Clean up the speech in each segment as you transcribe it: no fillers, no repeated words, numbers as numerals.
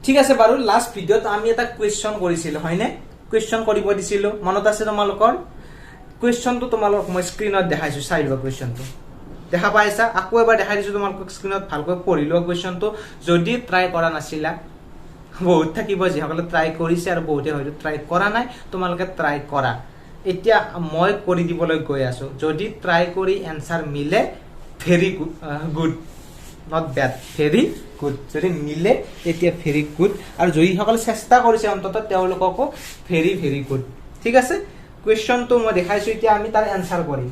ঠিক আছে বাৰু লাষ্ট ভিডিঅ'ত আমি এটা কোৱেশ্চন কৰিছিল হয়নে কোৱেশ্চন কৰিব দিছিল মনত আছে তোমালোকৰ কোৱেশ্চনটো তোমালোকক মই স্ক্ৰিনত দেখাইছো চাই লোৱা কোৱেশ্চনটো দেখা পাইছা আকৌ এবাৰ দেখাই দিছো তোমালোকক স্ক্ৰিনত ভালকৈ পঢ়ি লোৱা কোৱেশ্চনটো যদি ট্ৰাই কৰা নাছিলা বহুত থাকিব যিসকলে ট্ৰাই কৰিছে আৰু বহুতে হয়তো ট্ৰাই কৰা নাই তোমালোকে ট্ৰাই কৰা এতিয়া মই কৰি দিবলৈ গৈ আছো যদি ট্ৰাই কৰি এনসাৰ মিলে very good not bad very good যদি মিলে এতিয়া ভেৰি গুড আৰু যদি সকলে চেষ্টা কৰিছে অন্তত তেওঁলোককো ভেৰি ভেৰি গুড ঠিক আছে কোৱেশ্চনটো মই দেখাইছো এতিয়া আমি তাৰ এনসাৰ কৰিম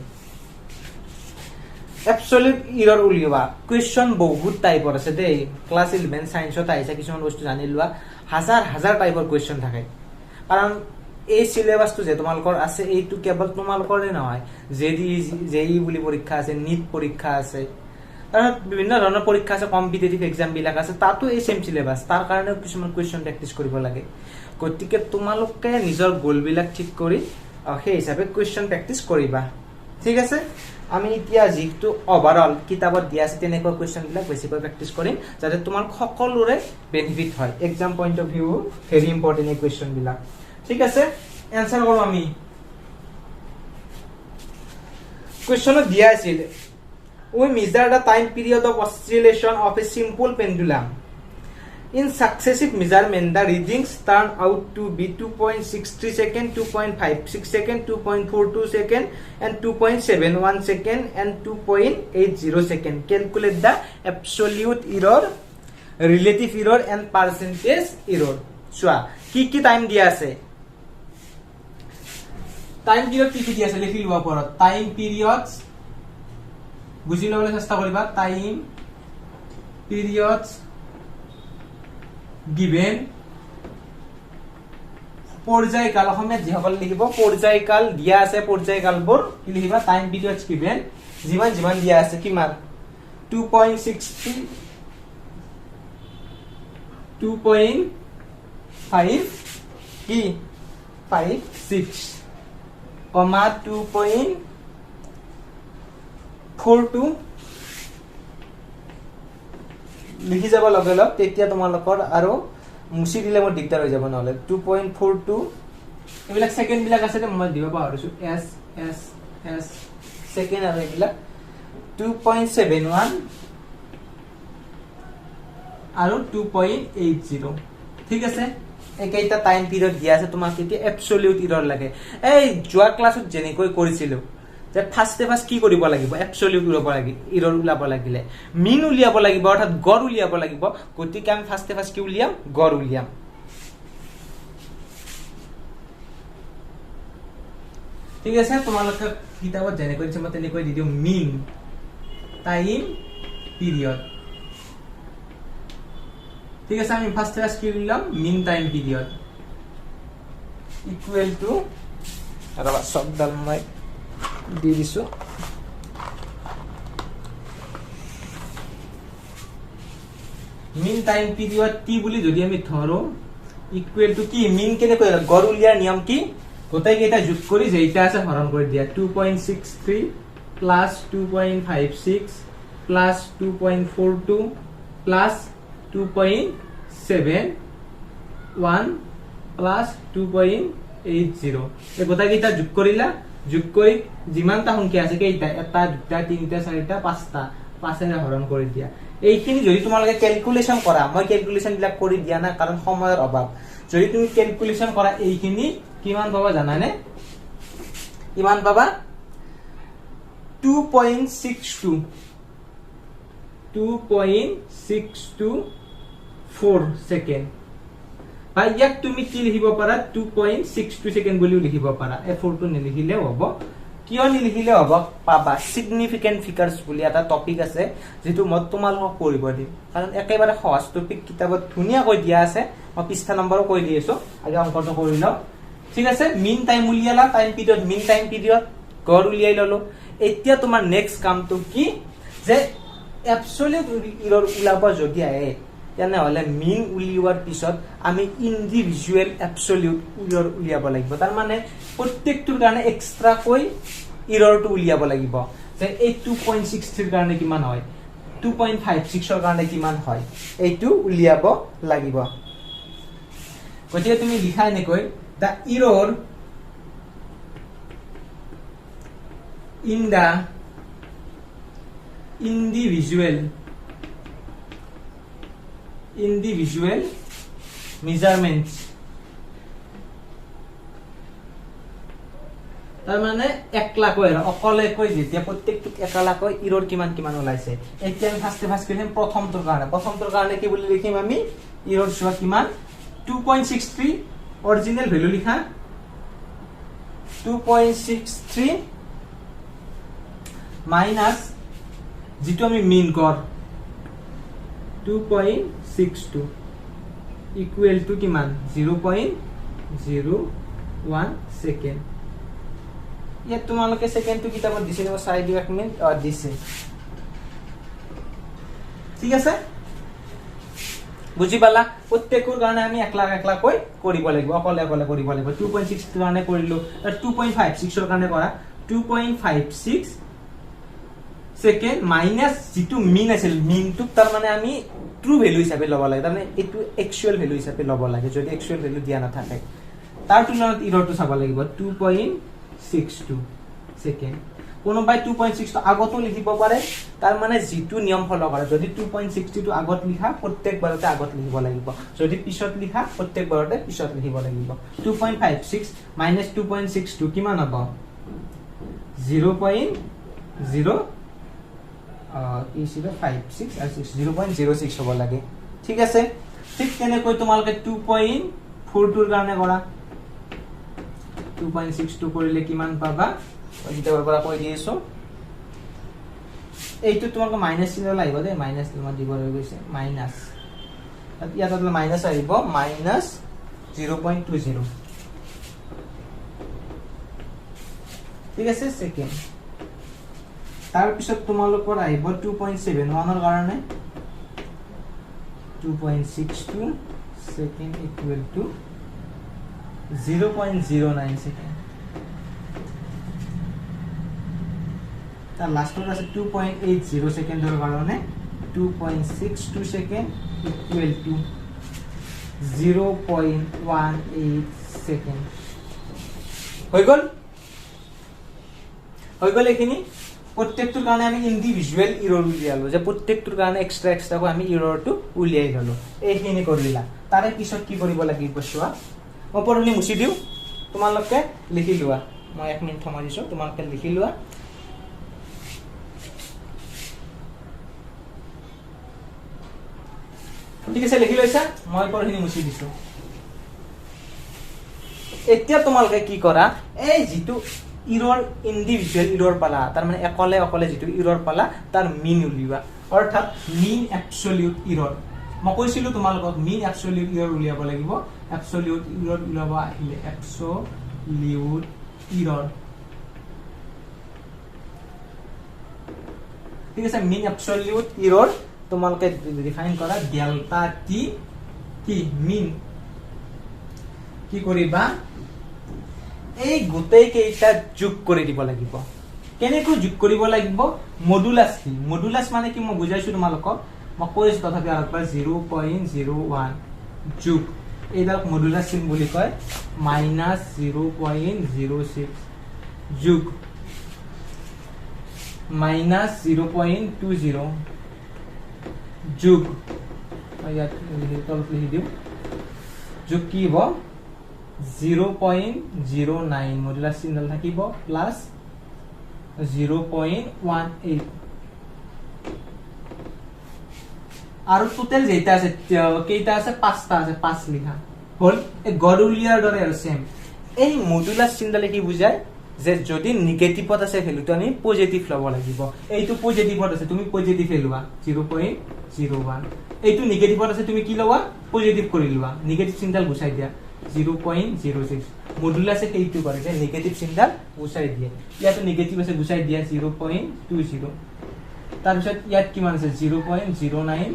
এবসলিউট ইৰৰ উলিওৱা কোৱেশ্চন বহুত টাইপৰ আছে দেই ক্লাস 11 সায়েন্সত আইছা কিছুমান বস্তু জানি লোৱা হাজাৰ হাজাৰ টাইপৰ কোৱেশ্চন থাকে কাৰণ এই সিলেবাসটো যে তোমালোকৰ আছে এইটো কেৱল তোমালোকৰে নহয় জেই বুলি পৰীক্ষা আছে নিট পৰীক্ষা আছে আৰু বিভিন্ন ধৰণৰ পৰীক্ষা আছে কম্পিটিটিভ এক্সাম বিলাক আছে তাতো এই সেম সিলেবাস তাৰ কাৰণে কিছুমান কোৱেশ্চন প্ৰেক্টিস কৰিব লাগে গতিকে তোমালোকে নিজৰ গোল বিলাক ঠিক কৰি সেই হিচাপে কোৱেশ্চন প্ৰেক্টিস কৰিবা ঠিক আছে আমি এতিয়া যিটো ওভাৰঅল কিতাপত দিয়া আছে তেনেকুৱা কোৱেশ্চন বিলাক বেছিকৈ প্ৰেক্টিস কৰিম যাতে তোমাৰ সকলোৰে বেনিফিট হয় exam point of view very important এই কোৱেশ্চন বিলাক ঠিক আছে এনসাৰ কৰো আমি কোৱেশ্চনত দিয়া আছিল we measure the time period of oscillation of a simple pendulum in successive measurement the readings turn out to be 2.63 second 2.56 second 2.42 second and 2.71 second and 2.80 second calculate the absolute error relative error and percentage error চোৱা কি time দিয়া আছে time period কি দিয়া আছে লিখি লোৱা পৰত টাইম পিৰিয়ডস বুঝি লবলৈ চেষ্টা কৰিবা টাইম পিৰিয়ডস গিভেন পৰ্যায়কাল অসমীয়াত যিসকল লিখিব পৰ্যায়কাল দিয়া আছে পৰ্যায়কালবোৰ কি লিখিবা টাইম পিৰিয়ডস গিভেন যিমান দিয়া আছে কিমান 2.60 2.5 কি 56 কমা 2.42 লিখি যাব লগে লগ তেতিয়া তোমালোকৰ আৰু মুছি দিলে মোৰ দিগদাৰ হৈ যাব নহলে 2.42 এইবিলাক সেকেন্ড বিলাক আছে মই দিব পাহৰিছো এস এস এস সেকেন্ড আৰু এইবিলাক 2.71 আৰু 2.80 ঠিক আছে একেইটা টাইম পিৰিয়ড দিয়া আছে তোমাক এতিয়া এবসলিউট ইৰৰ লাগে এই যোৱা ক্লাছত যেনেকৈ কৰিছিল যে ফাৰ্স্ট কি কৰিব লাগিব এবসলিউট ইৰৰ উলাব লাগিলে মিন উলিয়াব লাগিব অৰ্থাৎ গড় উলিয়াব লাগিব গতিকে আমি ফাৰ্স্ট কি উলিয়াম গড় উলিয়াম ঠিক আছে তোমালোকে কিতাপত যেনেকৈ দিছে মই তেনেকৈ দি দিও মিন টাইম পিৰিয়ড ঠিক আছে আমি ফার্স্ট কি লিখলাম mean time period equal to আরবা শব্দল মই দি দিছো মিন টাইম পিরিয়ড টি বুলি যদি আমি ধৰো ইকুয়াল টু কি মিন কেনে কয় গড় উলিয়াৰ নিয়ম কি গোটাই কেইটা যোগ কৰি যেইটা আছে হৰণ কৰি দিয়া 2.63 প্লাস 2.56 প্লাস 2.42 প্লাস 2.71 প্লাস 2.80 এই গোটা কেইটা যোগ কৰিলা যোগ কৰি যিমানটা সংখ্যা আছে কেইটা এটা দুটা তিনটা চাৰিটা পাঁচটা পাঁচেৰে হৰণ কৰি দিয়া এইখিনি যদি তোমালোকে ক্যালকুলেশন কৰা মই ক্যালকুলেশন বিলাক কৰি দিয়া না কাৰণ সময়ৰ অভাৱ যদি তুমি ক্যালকুলেশন কৰা এইখিনি কিমান পাবা জানানে কিমান পাবা 2.62 সেকেন্ড বা ইয়াক তুমি কি লিখিব পাৰা 2.62 সেকেন্ড বুলিও লিখিব পাৰা এই 4 টো নিলিখিলে হ'ব কিয় নিলিখিলে হ'ব পাবা সিগনিফিকেন্ট ফিগাৰস বুলি এটা টপিক আছে যেটো মই তোমালোকক কৰিব দিম কাৰণ একেবাৰে সহজ টপিক কিতাপত ধুনিয়া কৈ দিয়া আছে মই পৃষ্ঠা নম্বৰো কৈ দি আছো আগে অংকটো কৰি লও ঠিক আছে মিন টাইম উলিয়ালা time period mean time period গড় উলিয়াই ললো এতিয়া তোমাৰ নেক্সট কামটো কি যে এবসলিউট ইৰৰ উলাব যদি আহে তেনেহলে মিন উলিওৱাৰ পিছত আমি ইন্ডিভিজুৱেল এবসলিউট ইৰৰ উলিয়াব লাগিব তাৰ মানে প্ৰত্যেকটোৰ কাৰণে এক্সট্ৰা কৈ ইৰৰটো উলিয়াব লাগিব যে এই 2.60 ৰ কাৰণে কিমান হয় 2.56 ৰ কাৰণে কিমান হয় এইটো উলিয়াব লাগিব গতিকে তুমি লিখা এনেকৈ the error in the individual measurements তাৰ মানে একলাকৈ অকলেকৈ যেতিয়া প্ৰত্যেকটোক একলাকৈ ইৰৰ কিমান কিমান ওলাইছে এতিয়া আমি ফাৰ্ষ্ট কৰিম প্ৰথমটোৰ কাৰণে কি বুলি লিখিম আমি ইৰৰ চোৱা কিমান 2.63 অৰিজিনেল ভ্যালু লিখা 2.63 মাইনাস যেটো আমি মিন কৰ 2.62 ইকুৱেল টু কিমান 0.01 সেকেন্ড ইয়াত তোমালোকে সেকেন্ডটো কিতাপত দিছিল চাই দিও 1 মিনিট দিছে ঠিক আছে বুজি পালা প্ৰত্যেকৰ কাৰণে আমি একলা কৈ কৰিব লাগিব অকলে কৰিব লাগিব 2.6 কাৰণে কৰিলো 2.56 ৰ কাৰণে কৰা 2.56 সেকেন্ড মাইনাস যেটো মিন আছিল মিনটো তাৰ মানে আমি ট্ৰু ভ্যালু হিচাপে লব লাগে তাৰ মানে এটো একচুয়াল ভ্যালু হিচাপে লব লাগে যদি একচুয়াল ভ্যালু দিয়া নাথাকে তাৰ তুলনাত ইৰৰটো চাব লাগিব 2.62 সেকেন্ড কোনোবাই 2.6 টো আগতো লিখিব পাৰে তাৰ মানে যেটো নিয়ম ফলো কৰে যদি 2.60 টো আগত লিখা প্ৰত্যেকবাৰতে আগত লিখিব লাগিব যদি পিছত লিখা প্ৰত্যেকবাৰতে পিছত লিখিব লাগিব 2.56 মাইনাস 2.62 কিমান হ'ব 0.0 0.56 আৰু 0.06 হ'ব লাগে ঠিক আছে ঠিক তেনেকৈ তোমালোকে 2.4 টোৰ কাৰণে কৰা 2.62 কৰিলে কিমান পাবা কিতাপৰ পৰা কৈ দিছো এইটো তোমাক মাইনাস চিন লাগিব দে মাইনাস তোমাৰ দিব গৈছে মাইনাস ইয়াত এটা মাইনাস আহিব মাইনাস 0.20 ঠিক আছে সেকেন্ড তাৰ পিছত তোমালোকৰ আহিব 2.71 ৰ কাৰণে 2.62 সেকেন্ড ইকুৱেল টু 0.09 সেকেন্ড তাৰ লাষ্টত আছে 2.80 সেকেন্ডৰ কাৰণে 2.62 সেকেন্ড ইকুৱেল টু 0.18 সেকেন্ড হৈ গল এখিনি প্ৰত্যেকটোৰ কাৰণে আমি ইন্ডিভিজুৱেল ইৰৰ উলিয়ালো যে প্ৰত্যেকটোৰ কাৰণে এক্সট্ৰা কৈ আমি ইৰৰটো উলিয়াই ললো এইখিনি কৰিলা তাৰে পিছত কি কৰিব লাগিব চোৱা ওপৰনি মুছি দিও তোমালোকে লিখি লোৱা মই 1 মিনিট সময় দিছো তোমালোকে লিখি লোৱা ঠিক আছে লিখি লৈছা মই ওপৰনি মুছি দিছো এতিয়া তোমালোকে কি কৰা এই যেটো ইৰৰ ইন্ডিভিজুৱেল ইৰৰ পালা তাৰ মানে অকলে যেটো ইৰৰ পালা তাৰ মিন উলিওৱা অৰ্থাৎ মিন এবসলিউট ইৰৰ মই কৈছিলো তোমালোকক মিন এবসলিউট ইৰৰ উলিয়াব লাগিব এবসলিউট ইৰৰ উলিয়াব আহিলে এবসলিউট ইৰৰ ঠিক আছে মিন এবসলিউট ইৰৰ তোমালোকে ডিফাইন কৰা ডেল্টা টি কি মিন কি কৰিবা এই গোটেই কেইটা যোগ কৰি দিব লাগিব কেনেকৈ যোগ কৰিব লাগিব মডুলাস কি মডুলাস মানে কি মই বুজাইছো তোমালোকক মই কৈছো তথাপি আৰবাৰ 0.01 যোগ এইডাল মডুলাস চিন বুলি কয় মাইনাস 0.06 যোগ মাইনাস 0.20 যোগ ইয়াত লিখি দিও যোগ কি হ'ব 0.09 মডুলাস চিহ্ন থাকিব প্লাস 0.18 আৰু টোটাল যেটা আছে কেইটা আছে পাঁচটা আছে পাঁচ লিখা হল এই গডুলিয়াৰ দৰে আৰু সেম এই মডুলাস চিহ্ন কি বুজায় যে যদি নেগেটিভত আছে ভ্যালুটো আমি পজিটিভ লব লাগিব এইটো পজিটিভত আছে তুমি পজিটিভ লোৱা 0.01 এইটো নেগেটিভত আছে তুমি কি লৱা পজিটিভ কৰি লোৱা নেগেটিভ চিহ্নডাল গুছাই দিয়া 0.06 মডুলাসে এইটো কৰে যে নেগেটিভ চিহ্নডাল গুছাই দিয়ে ইয়াতো নেগেটিভ আছে গুছাই দিয়া 0.20 তাৰ পিছত ইয়াত কিমান আছে 0.09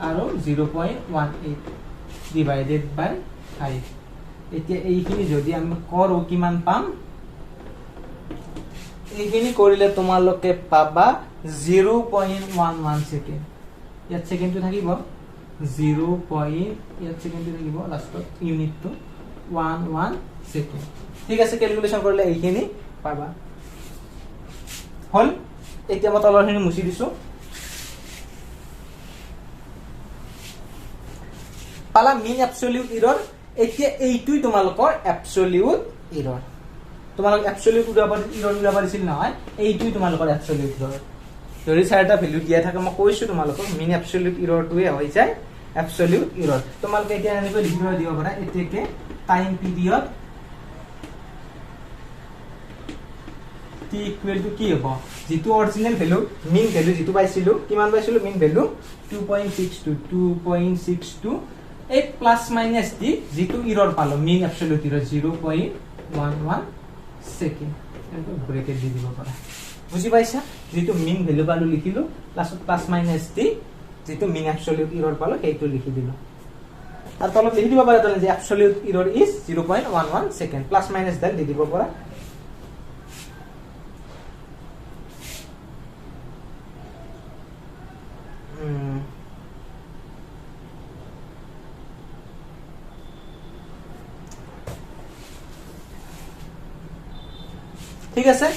আৰু 0.18 ডিভাইডেড বাই 5 এতিয়া এইখিনি যদি আমি কৰো কিমান পাম এইখিনি কৰিলে তোমালোকে পাবা 0.11 সেকেন্ড ইয়াত সেকেন্ডটো থাকিব 0.8 সেকেন্ড লাগিব লাষ্টত ইউনিটটো 11 সেকেন্ড ঠিক আছে ক্যালকুলেশন কৰিলে এইখিনি পাবা হল এতিয়া মই তলৰখিনি মুছি দিছো পালা মিন অ্যাবসলিউট এৰৰ এতিয়া এইটোই তোমালোকৰ অ্যাবসলিউট এৰৰ তোমালোক অ্যাবসলিউট এৰৰ উলিয়াব দিছিল নহয় এইটোই তোমালোকৰ অ্যাবসলিউট এৰৰ যদি চাৰিটা ভ্যালু দিয়া থাকে মই কৈছো তোমালোকক মিন অ্যাবসলিউট এৰৰটোৱে হৈ যায় অ্যাবসলিউট এৰৰ তোমালোকে এতিয়া এনেকৈ লিখিব দিব পাৰা এতেকে time period t equal to কি হ'ব যেটো অৰিজিনাল ভ্যালু মিন ভ্যালু যেটো পাইছিলো কিমান পাইছিলো মিন ভ্যালু 2.62 এই প্লাস মাইনাস দি যেটো এরর পালো মিন অ্যাবসলিউট এরর 0.11 সেকেন্ড এটো ব্রেকেট দি দিব পাৰা বুজি পাইছা যেটো মিন ভ্যালু পালো লিখিলো লাষ্টত প্লাস মাইনাস দি যেটো মিন অ্যাবসলিউট এরর পালো সেইটো লিখি দিলো আর তলত লিখি দিব পাৰা তাহলে যে absolute error is 0.11 second plus minus দাল দি দিব পাৰা ঠিক আছে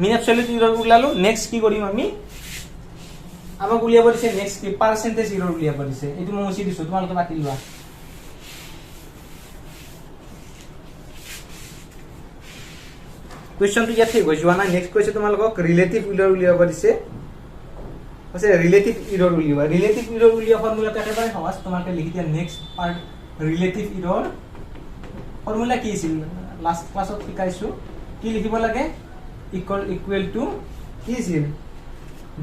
মিন অ্যাবসলিউট এৰৰ উলালো নেক্সট কি কৰিম আমি আমাক উলিয়াব দিছে নেক্সট কি পাৰ্সেন্টেজ এৰৰ উলিয়াব দিছে এটো মই মুছি দিছো তোমালোকে বাকি লোৱা কোৱেশ্চনটো ইয়াত ঠিক হৈ যোৱা নাই নেক্সট কৈছে তোমালোকক ৰিলেটিভ এৰৰ উলিয়াব দিছে আছে ৰিলেটিভ এৰৰ উলিয়াব ৰিলেটিভ এৰৰ উলিয়া ফৰ্মুলাটো একেবাৰে সহজ তোমালোকে লিখি দিয়া next part relative error formula কি আছিল লাষ্ট ক্লাছত শিকাইছো কি লিখিব লাগে ইকুৱেল টু কি আছিল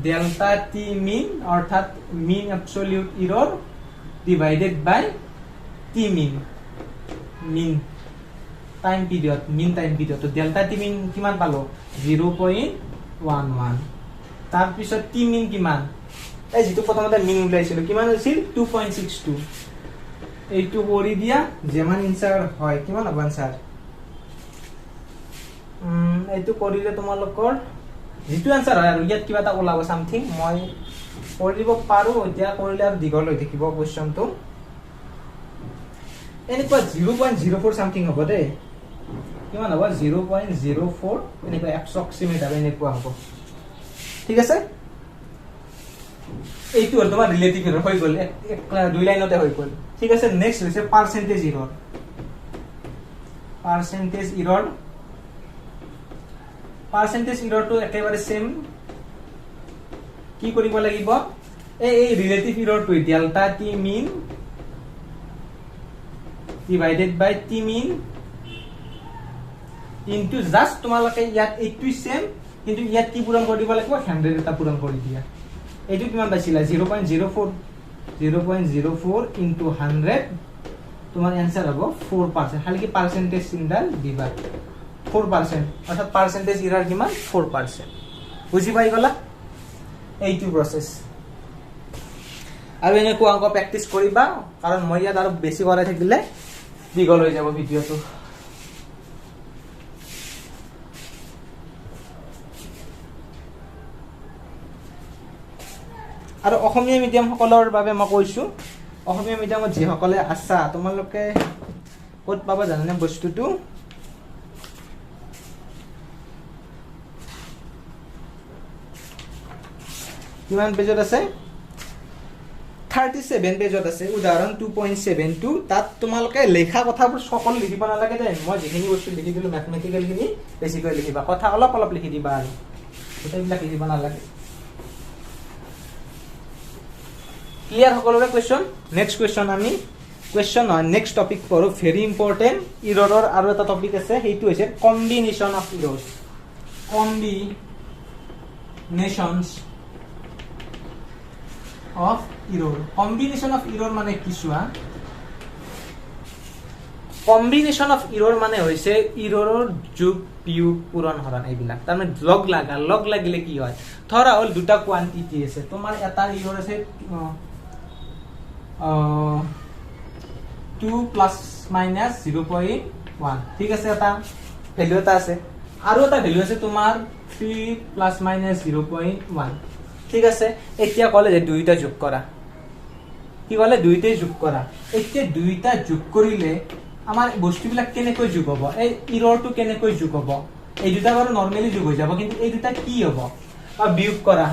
ডেল্টা টি মিন অৰ্থাৎ mean absolute error divided by T mean mean time period mean time period তো ডেল্টা টি মিন কিমান পালো 0.11 তাৰ পিছত টি মিন কিমান এই যেটো প্ৰথমতে মিন উলাইছিল কিমান আছিল 2.62 এইটো কৰি দিয়া যেমান আনসাৰ হয় কিমান হ'ব আনসাৰ এইটো কৰিলে তোমালোকৰ যেটো আনসাৰ হয় আৰু ইয়াত কিবা এটা ওলাব সামথিং মই কৰিব পাৰো এতিয়া কৰিলে আৰু দিগল হৈ থাকিব কোৱেশ্চনটো এনেকুৱা 0.04 সামথিং হ'ব দে কিমান হ'ব 0.04 এনেকুৱা এপ্ৰক্সিমেট আৰু এনেকুৱা হ'ব ঠিক আছে এইটো হ'ল তোমাৰ ৰিলেটিভ এরর হৈ গ'ল এক দুই লাইনতে হৈ গ'ল ঠিক আছে নেক্সট হৈছে percentage error percentage error percentage এররটো একেবাৰে সেম কি কৰিব লাগিব এই ৰিলেটিভ এৰৰটো delta T mean divided by T mean into just তোমালোকে ইয়াত এইটো সেম কিন্তু ইয়াত কি পূৰণ কৰি দিব লাগিব 100 এটা পূৰণ কৰি দিয়া এইটো কিমান পাইছিলা 0.04 ইনটু 100 তোমাৰ आंसर হ'ব 4% খালি কি পার্সেন্টেজ চিহ্নডাল দিবা 4% অর্থাৎ পার্সেন্টেজ এরর কিমান 4% বুজি পাই গলা এইটো প্রসেস আৰু এনেকুৱা অংক প্ৰ্যাকটিস কৰিবা কাৰণ মই ইয়াত আৰু বেছি কৰাই থাকিলে দীঘল হৈ যাব ভিডিওটো আৰু অসমীয়া মিডিয়াম সকলৰ বাবে মই কৈছো অসমীয়া মিডিয়ামত যে সকলে আছা তোমালোকে ক'ত পাবা জানানে বস্তুটো কিমান পেজত আছে 37 পেজত আছে উদাহৰণ 2.72 তাত তোমালোকে লেখা কথাবোৰ সকল লিখিব নালাগে দে মই যেখিনি বস্তু লিখি দিলো ম্যাথমেটিক্যাল খিনি বেছিকৈ লিখিবা কথা অলপ অলপ লিখি দিবা আৰু গোটেইবিলাক লিখিব নালাগে ক্লিয়াৰ সকলোৰে কোৱেশ্চন নেক্সট কোৱেশ্চন আমি কোৱেশ্চন নেক্সট টপিক পঢ়ো ভেৰি ইম্পৰ্টেন্ট এৰৰৰ আৰু এটা টপিক আছে সেইটো হৈছে combination of errors combinations of error combination of error মানে কি চোৱা combination of error মানে হৈছে এৰৰৰ যোগ বিয়োগ পূৰণ হৰণ এইবিলাক তাৰ মানে লগ লাগিলে কি হয় ধৰা হল দুটা কোয়ান্টিটি আছে তোমাৰ এটা এৰৰ আছে 2 প্লাস মাইনাস 0.1 ঠিক আছে এটা ভ্যালু এটা আছে আৰু এটা ভ্যালু আছে তোমাৰ 3 প্লাস মাইনাস 0.1 ঠিক আছে এতিয়া কলে যে দুইটা যোগ কৰা কি কলে দুইটাই যোগ কৰা এতিয়া দুইটা যোগ কৰিলে আমাৰ বস্তুবিলাক কেনেকৈ যোগ হ'ব এই ইৰৰটো কেনেকৈ যোগ হ'ব এই দুটা বাৰু নরমালি যোগ হৈ যাব কিন্তু এই দুটা কি হ'ব বা বিয়োগ কৰা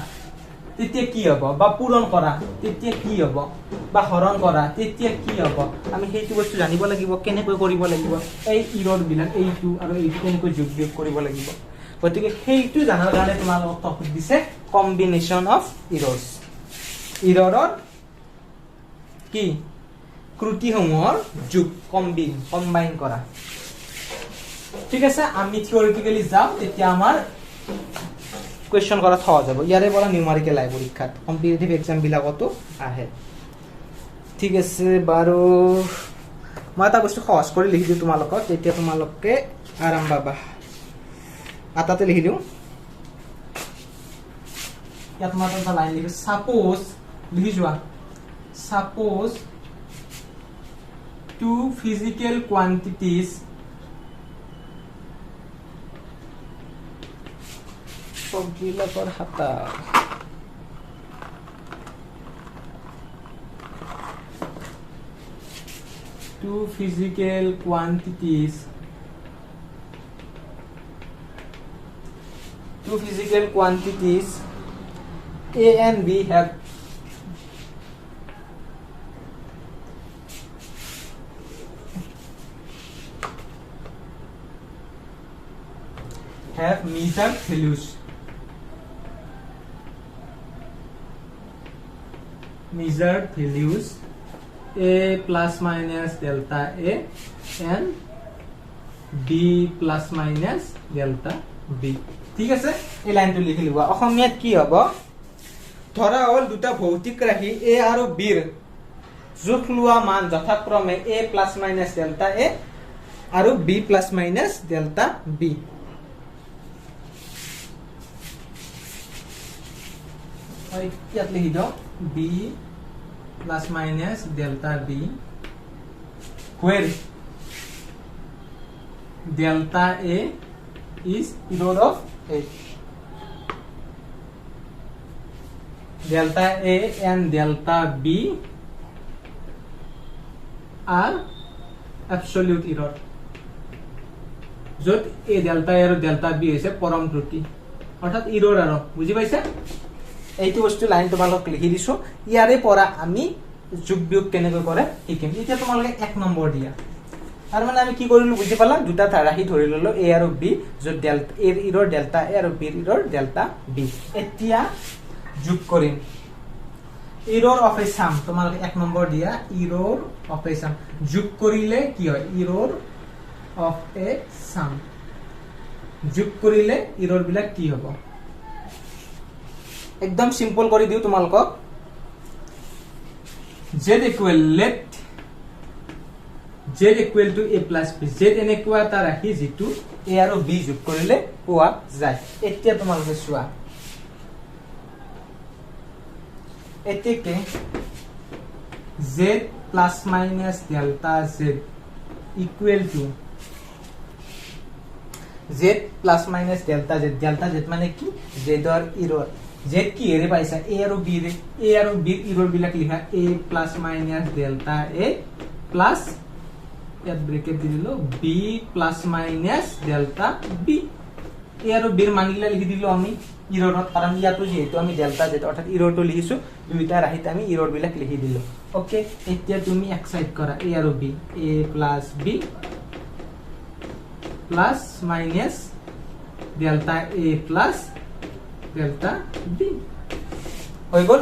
তেতিয়া কি হ'ব বা পূৰণ কৰা তেতিয়া কি হ'ব বা হৰণ কৰা তেতিয়া কি হ'ব আমি সেইটো বস্তু জানিব লাগিব কেনেকৈ কৰিব লাগিব এই ইৰৰ বিলাক এইটো আৰু এইটো কেনেকৈ যোগ বিয়োগ কৰিব লাগিব গতিকে সেইটো জানাৰ কাৰণে তোমালোকক টপিক দিছে কম্বিনেশন অফ ইৰৰছ ইৰৰৰ কি ত্ৰুটিসমূহৰ যোগ কম্বাইন কৰা ঠিক আছে আমি থিওৰিটিক্যালি যাও তেতিয়া আমাৰ কোৱেশ্চন কৰা সহজ হ'ব ইয়াৰে পৰা নিউমাৰিকেল আই পৰীক্ষাত কম্পিটিটিভ এক্সাম বিলাকতো আহে ঠিক আছে বাৰু মই এটা বস্তু সহজ কৰি লিখি দিওঁ তোমালোকক তেতিয়া তোমালোকে আৰাম পাবা আটাতে লিখি দিওঁ ইয়াত মই এটা লাইন লিখো সাপোজ লিখি যোৱা সাপোজ two physical quantities সববিলাকৰ হাতা two physical quantities A and B have measured values A plus minus delta A and B plus minus delta B ঠিক আছে এই লাইনটো লিখি লিবা অসমীয়াত কি হ'ব ধৰা হ'ল দুটা ভৌতিক ৰাশি A আৰু B ৰ জোখ লোৱা মান যথাক্ৰমে A plus minus delta A আৰু B plus minus delta B ইয়াত লিখি দিওঁ B plus minus delta B where delta A is error of A. Delta A and delta B are absolute error. য'ত A delta A আৰু delta B হৈছে পৰম ত্ৰুটি অৰ্থাৎ error আৰু বুজি পাইছে এইটো বস্তু লাইন তোমালোক লিখি দিছো ইয়াৰে পৰা আমি যোগ বিয়োগ কেনেকৈ কৰে শিকিম এতিয়া তোমালোকে 1 নম্বৰ দিয়া আৰু মানে আমি কি কৰিলো বুজি পালা দুটা ৰাশি ধৰি ললো A আৰু B য'ত delta A error delta A আৰু B ইৰৰ ডেল্টা B এতিয়া যোগ কৰিম ইৰৰ অফ এ সাম তোমালোকে 1 নম্বৰ দিয়া ইৰৰ অফ এ সাম যোগ কৰিলে কি হয় ইৰৰ অফ এ সাম যোগ কৰিলে ইৰৰ বিলাক কি হ'ব एकदम सिंपल কৰি দিও তোমালোকক z equal let z equal to a plus b z এনেকুৱা এটা ৰাখি যেটো a আৰু b যোগ কৰিলে পোৱা যায় এতিয়া তোমালোকে চোৱা এতেকে z plus minus delta z equal to z plus minus delta z মানে কি z ৰ ইৰৰ z কি এৰে পাইছা a আৰু b ৰে a আৰু b ইৰৰ বিলাক লিখা a plus minus delta a plus ইয়াত ব্ৰেকেট দি দিলো b plus minus delta b a আৰু b ৰ মানগিলা লিখি দিলো আমি ইৰৰত কাৰণ ইয়াতো যেহেতু আমি delta z অৰ্থাৎ ইৰৰটো লিখিছো দুইটা ৰাহিত আমি ইৰৰ বিলাক লিখি দিলো ওকে এতিয়া তুমি এক্সাইট কৰা a আৰু b a plus b plus minus delta a plus delta b হৈ গল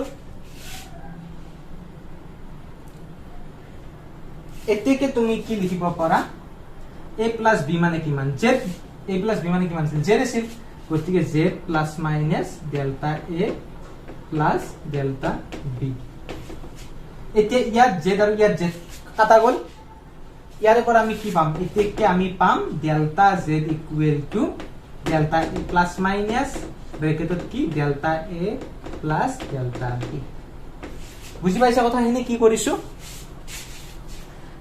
এতেকে তুমি কি লিখিব পাৰা a plus b মানে কিমান z a plus b মানে কিমান আছিল z আছিল গতিকে z plus minus delta a plus delta b এতিয়া ইয়াত z আৰু ইয়াত z কাটা গল ইয়াৰে পৰা আমি কি পাম এতেকে আমি পাম delta z equal to delta a plus minus ব্ৰেকেটত কি delta a plus delta b বুজি পাইছা কথাখিনি কি কৰিছো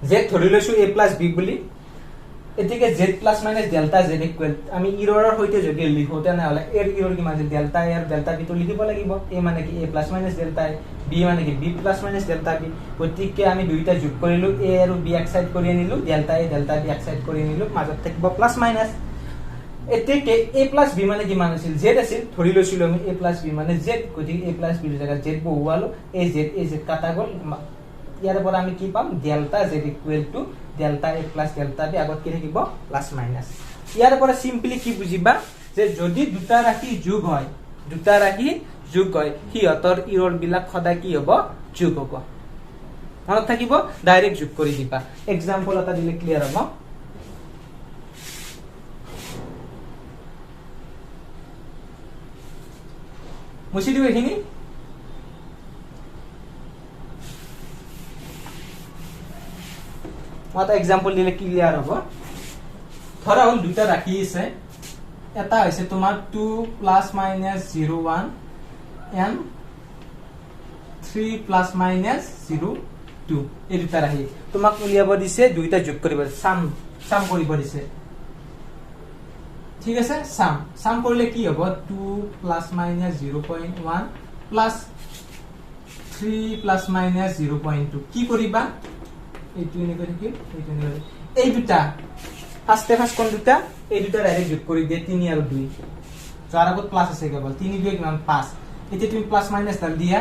z ধৰি লৈছো a plus b বুলি এতিকে z plus minus delta z equal আমি ইৰৰৰ হৈতে যদি লিখো তেনেহলে এৰ ইৰৰ কিমান আছে delta a আৰু delta b তো লিখিব লাগিব a মানে কি a plus minus delta a b B মানে কি B plus minus delta B গতিকে আমি দুইটা যোগ কৰিলো এ আৰু বি এক সাইড কৰি আনিলো ডেল্টা বি এক সাইড কৰি আনিলো মাজত থাকিব প্লাস মাইনাস এতেকে a প্লাস b মানে কিমান আছিল z আছিল ধৰি লৈছিলো আমি a প্লাস b মানে z গতিকে a প্লাস b ৰ জায়গা z বহুৱালো a z কাটা গল ইয়াৰ পৰা আমি কি পাম delta z equal to delta a plus delta b আগত কি থাকিব প্লাস মাইনাস ইয়াৰ পৰা সিম্পলি কি বুজিবা যে যদি দুটা ৰাশি যোগ হয় হিহঁতৰ ইৰৰ বিলাক সদায় কি হ'ব যোগ হ'ব মনত থাকিব ডাইৰেক্ট যোগ কৰি দিবা এক্সাম্পল এটা দিলে ক্লিয়াৰ হ'ব মুছি দিও এখিনি এটা এক্সাম্পল দিলে ক্লিয়াৰ হ'ব ধৰা হল দুটা ৰাশি আছে এটা হৈছে তোমাৰ 2 plus minus 01 and 3 plus minus 02 এই দুটা ৰাশি তোমাক উলিয়াব দিছে দুইটা যোগ কৰিব সাম কৰিব দিছে ঠিক আছে সাম কৰিলে কি হ'ব 2 plus minus 0.1 plus 3 plus minus 0.2 কি কৰিবা এইটো এনেকৈ থাকিব এইটো এনেকৈ এই দুটা ফাৰ্স্ট কোন দুটা এই দুটা ডাইৰেক্ট যোগ কৰি দিয়ে 3 আৰু 2 যাৰ আগত প্লাস আছে কেৱল 3 2 কিমান 5 এতিয়া তুমি প্লাস মাইনাস দাল দিয়া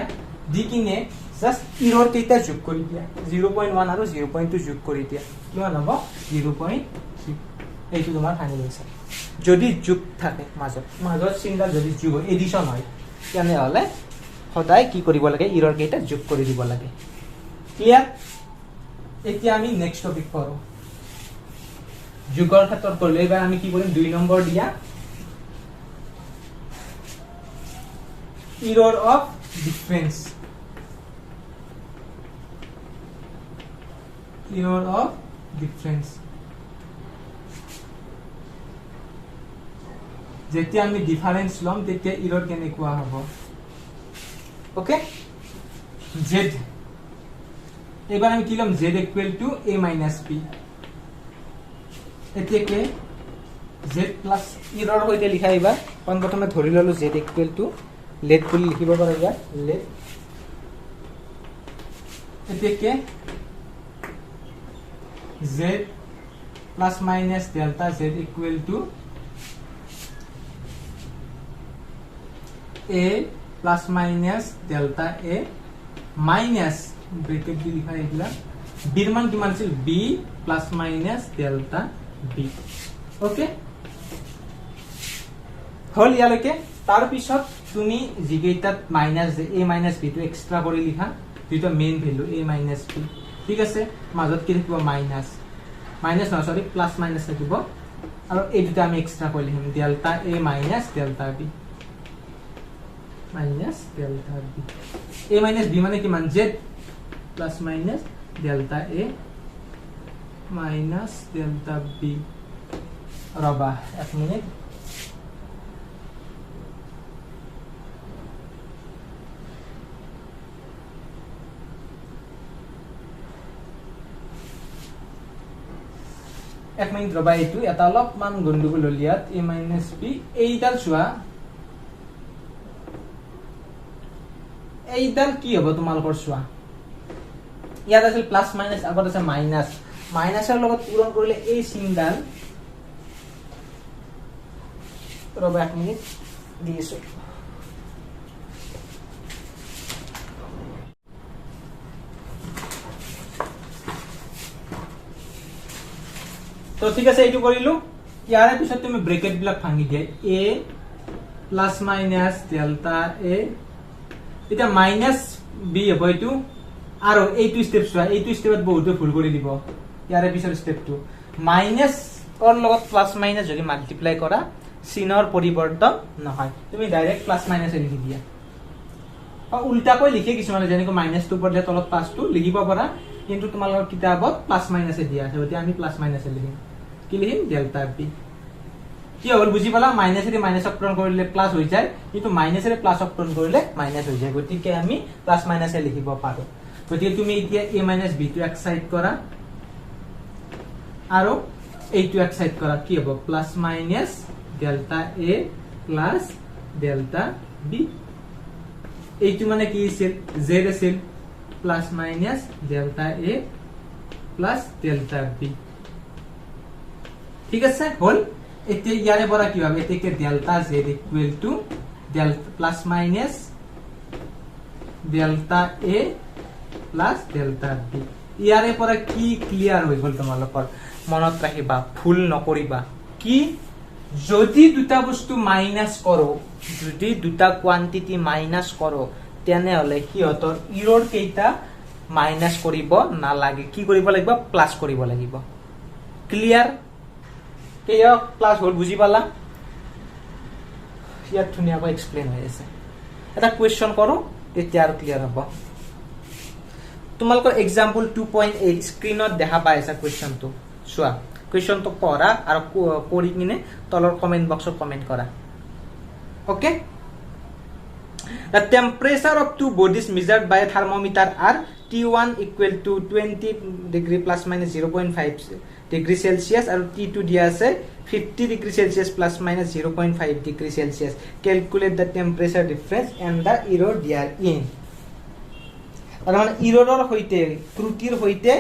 দি কিনে জাস্ট ইৰৰ কেইটা যোগ কৰি দিয়া 0.1 আৰু 0.2 যোগ কৰি দিয়া কিমান হ'ব 0.3 এইটো তোমাৰ ফাইনেল আনসার যদি যোগ থাকে মাজত চিনডাল যদি যোগ হয় এডিশন হয় তেনে হলে সদায় কি কৰিব লাগে ইৰৰ কেইটা যোগ কৰি দিব লাগে ক্লিয়াৰ এতিয়া আমি নেক্সট টপিক পঢ়ো যোগৰ ক্ষেত্ৰত কৰিলে এবাৰ আমি কি কৰিম 2 নম্বৰ দিয়া error of difference যেতিয়া আমি ডিফাৰেন্স লম তেতিয়া error কেনেকুৱা হ'ব ওকে z এবাৰ আমি কি লম z equal to a minus b এতিয়াকে z plus error হইতে লিখা এবাৰ কোন প্ৰথমে ধৰি ললো z equal to let বুলি লিখিব পাৰা ইয়াত let এতিয়াকে z plus minus delta z equal to a plus minus delta a minus bracket দি লিখা এগুলা বির মান কিমান আছিল b plus minus delta b okay হল ইয়ালৈকে তাৰ পিছত তুমি জিগেইটাত মাইনাস a minus b টো এক্সট্ৰা কৰি লিখা যেটা main value a minus b ঠিক আছে মাজত কি থাকিব মাইনাস না সরি প্লাস মাইনাস থাকিব আৰু এই দুটা আমি এক্সট্ৰা কৰি লিখিম delta a minus delta b minus delta b a minus b মানে কিমান z plus minus delta a minus delta b ৰবা এক মিনিট এক মিনিট ৰবা এইটো এটা অলপমান গণ্ডগোল হলিয়াত a minus b এইডাল চোৱা এইডাল কি হ'ব তোমালোকৰ চোৱা ইয়াত আছিল প্লাস মাইনাস আগত আছে মাইনাস মাইনাসৰ লগত পূৰণ কৰিলে এই চিনডাল ৰবা এক মিনিট দিছো তো ঠিক আছে এইটো কৰিলো ইয়াৰ পিছত তুমি ব্ৰেকেট বিলাক ভাঙি দিয়া a plus minus delta a এটা মাইনাস b হ'ব এইটো আৰু এইটো স্টেপ চোৱা এইটো স্টেপত বহুতে ভুল কৰি দিব ইয়াৰে পিছৰ স্টেপটো মাইনাস অৰ লগত প্লাস মাইনাস যদি মাল্টিপ্লাই কৰা চিনৰ পৰিৱৰ্তন নহয় তুমি ডাইৰেক্ট প্লাস মাইনাস লিখি দিয়া উল্টা কৈ লিখে কিছুমানে যেনেকৈ মাইনাস টু পৰলে তলত প্লাস টু লিখিব পাৰা কিন্তু তোমালোকৰ কিতাপত প্লাস মাইনাস দিয়া আছে গতি আমি প্লাস মাইনাস লিখিম কি লিখিম ডেল্টা বি কি হ'ল বুজি পালা মাইনাসেৰে মাইনাস অপূৰণ কৰিলে প্লাস হৈ যায় কিন্তু মাইনাসেৰে প্লাস অপূৰণ কৰিলে মাইনাস হৈ যায় গতিকে আমি প্লাস মাইনাস লিখিব পাৰো গতিকে তুমি এতিয়া a minus b টো এক সাইড কৰা আৰু এইটো এক সাইড কৰা কি হ'ব plus minus delta a plus delta b এইটো মানে কি আছিল z আছিল plus minus delta a plus delta b ঠিক আছে হল এতিয়া ইয়াৰে পৰা কি হবে এতে delta z equal to delta plus minus delta a plus delta b ইয়াৰে পৰা কি ক্লিয়াৰ হৈ গল তোমালোকৰ মনত ৰাখিবা ভুল নকৰিবা কি যদি দুটা বস্তু মাইনাস কৰো যদি দুটা কোয়ান্টিটি মাইনাস কৰো তেনে হলে হিহতৰ ইৰৰ কেইটা মাইনাস কৰিব না লাগে কি কৰিব লাগিব প্লাস কৰিব লাগিব ক্লিয়াৰ কেয়া প্লাস হল বুজি পালা ইয়াত ধুনিয়াকৈ এক্সপ্লেইন হৈ আছে এটা কোৱেশ্চন কৰো তেতিয়া আৰু ক্লিয়াৰ হ'ব তোমালোকৰ एग्जांपल 2.8 স্ক্ৰিনত দেখা পাই আছে কোৱেশ্চনটো চোৱা question to pora aro kori kine tolor comment box o comment kora okay the temperature of two bodies measured by a thermometer are T1 equal to 20 degree plus minus 0.5 degree Celsius and T2 dia ase 50 degree Celsius plus minus 0.5 degree Celsius calculate the temperature difference and the error therein মানে error হইতে ত্রুটির হইতে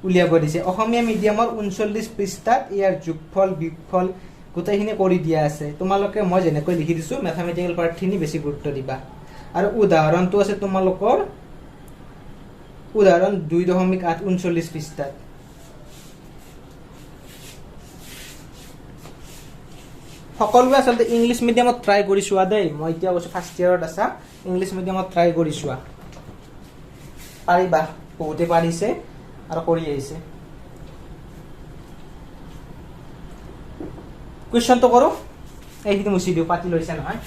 উলিয়াব দিছে অসমীয়া মিডিয়ামৰ 39 পৃষ্ঠাত ইয়াৰ যোগফল বিয়োগফল গোটেইখিনি কৰি দিয়া আছে তোমালোকে মই যেনেকৈ লিখি দিছো ম্যাথমেটিক্যাল পাৰ্টখিনি বেছি গুৰুত্ব দিবা আৰু উদাহৰণটো আছে তোমালোকৰ উদাহৰণ 2.39 পৃষ্ঠাত সকলোৱে আসলে ইংলিশ মিডিয়ামত ট্ৰাই কৰি চোৱা দেই মই এতিয়া কৈছো ফাৰ্ষ্ট ইয়াৰত আছা ইংলিশ মিডিয়ামত ট্ৰাই কৰি চোৱা পাৰিবা বহুতে পাৰিছে আৰু কৰি আহিছে কোৱেশ্চন তো কৰো এইখিনি মুছি দিও পাতি লৈছে নহয়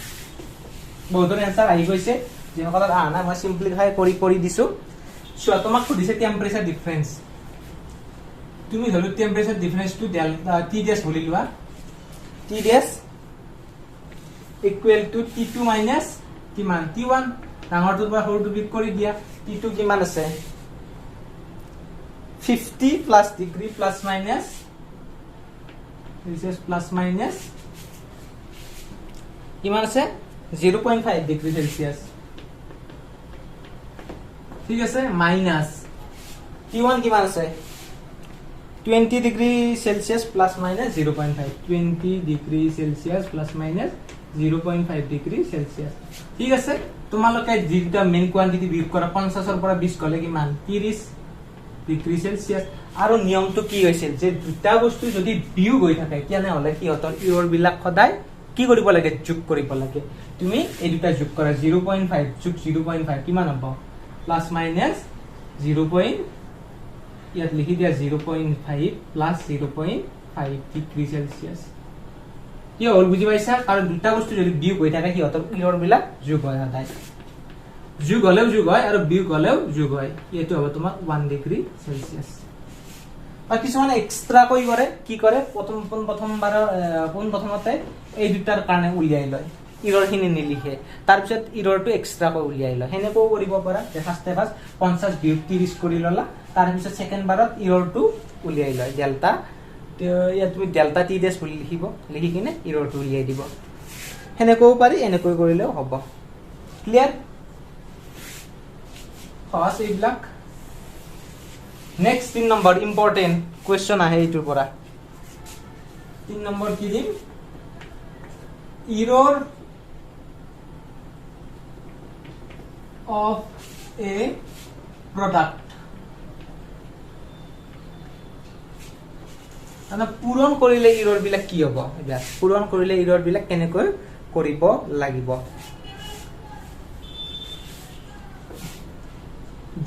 বহুতৰ এনসাৰ আহি গৈছে যেনকলা আনা মই সিম্পলিফাই কৰি দিছো সো তোমাক সুধিছে টেম্পাৰেচাৰ ডিফাৰেন্স তুমি ধৰো temperature difference to delta T ডেস বলি লোৱা টি ডেস ইকুয়াল টু T2 মাইনাস কিমান T1 ডাঙৰটোৰ পৰা সৰুটো বিয়োগ কৰি দিয়া T2 কিমান আছে 50 plus degree plus minus this is plus minus কিমান আছে 0.5 degree Celsius ঠিক আছে মাইনাস T1 কিমান আছে 20 degree Celsius plus minus 0.5 20 degree Celsius plus minus 0.5 degree Celsius ঠিক আছে তোমালোকে যেটা মেইন কোয়ান্টিটি বিয়োগ কৰা 50 ৰ পৰা 20 গলে কিমান 30 ডিগ্ৰী সেলসিয়াস আৰু নিয়মটো কি হৈছিল যে দুটা বস্তু যদি বিয়োগ হৈ থাকে কিনে হলে কি হতৰ ইৰৰ বিলাক সদায় কি কৰিব লাগে যোগ কৰিব লাগে তুমি এই দুটা যোগ কৰা 0.5 যোগ 0.5 কিমান হ'ব প্লাস মাইনাস 0. ইয়াত লিখি দিয়া 0.5 প্লাস 0.5 ডিগ্ৰী সেলসিয়াস কি হল বুজি পাইছা কাৰণ দুটা বস্তু যদি বিয়োগ হৈ থাকে কি হতৰ ইৰৰ বিলাক যোগ হয় সদায় যোগ হলেও যোগ হয় আৰু বিয়োগ হলেও যোগ হয় এটো হ'ব তোমাৰ 1 ডিগ্ৰী সেলসিয়াস আৰ কিছুমানে এক্সট্ৰা কই কৰে কি কৰে প্ৰথমতে এই দুটাৰ কাৰণে উলিয়াই লয় ইৰৰ খিনি নিলিখে তাৰ পিছত ইৰৰটো এক্সট্ৰা কৈ উলিয়াই লয় হেনেকৈ কৰিব পাৰা যে ফাৰ্স্টে 50 বিয়োগ 30 কৰি ললা তাৰ পিছত সেকেন্ড বাৰত ইৰৰটো উলিয়াই লয় ডেল্টা ইয়া তুমি ডেল্টা টি ডেস বুলি লিখিব লিখি কিনে ইৰৰটো উলিয়াই দিব হেনেকৈ পাৰি এনেকৈ কৰিলেও হ'ব ক্লিয়াৰ সহজ এইবিলাক নেক্সট 3 নম্বৰ ইম্পৰ্টেন্ট কোৱেশ্চন আহে এইটোৰ পৰা 3 নম্বৰ কি দিম error of a product ana পূৰণ কৰিলে error বিলাক কি হ'ব এটা পূৰণ কৰিলে error বিলাক কেনেকৈ কৰিব লাগিব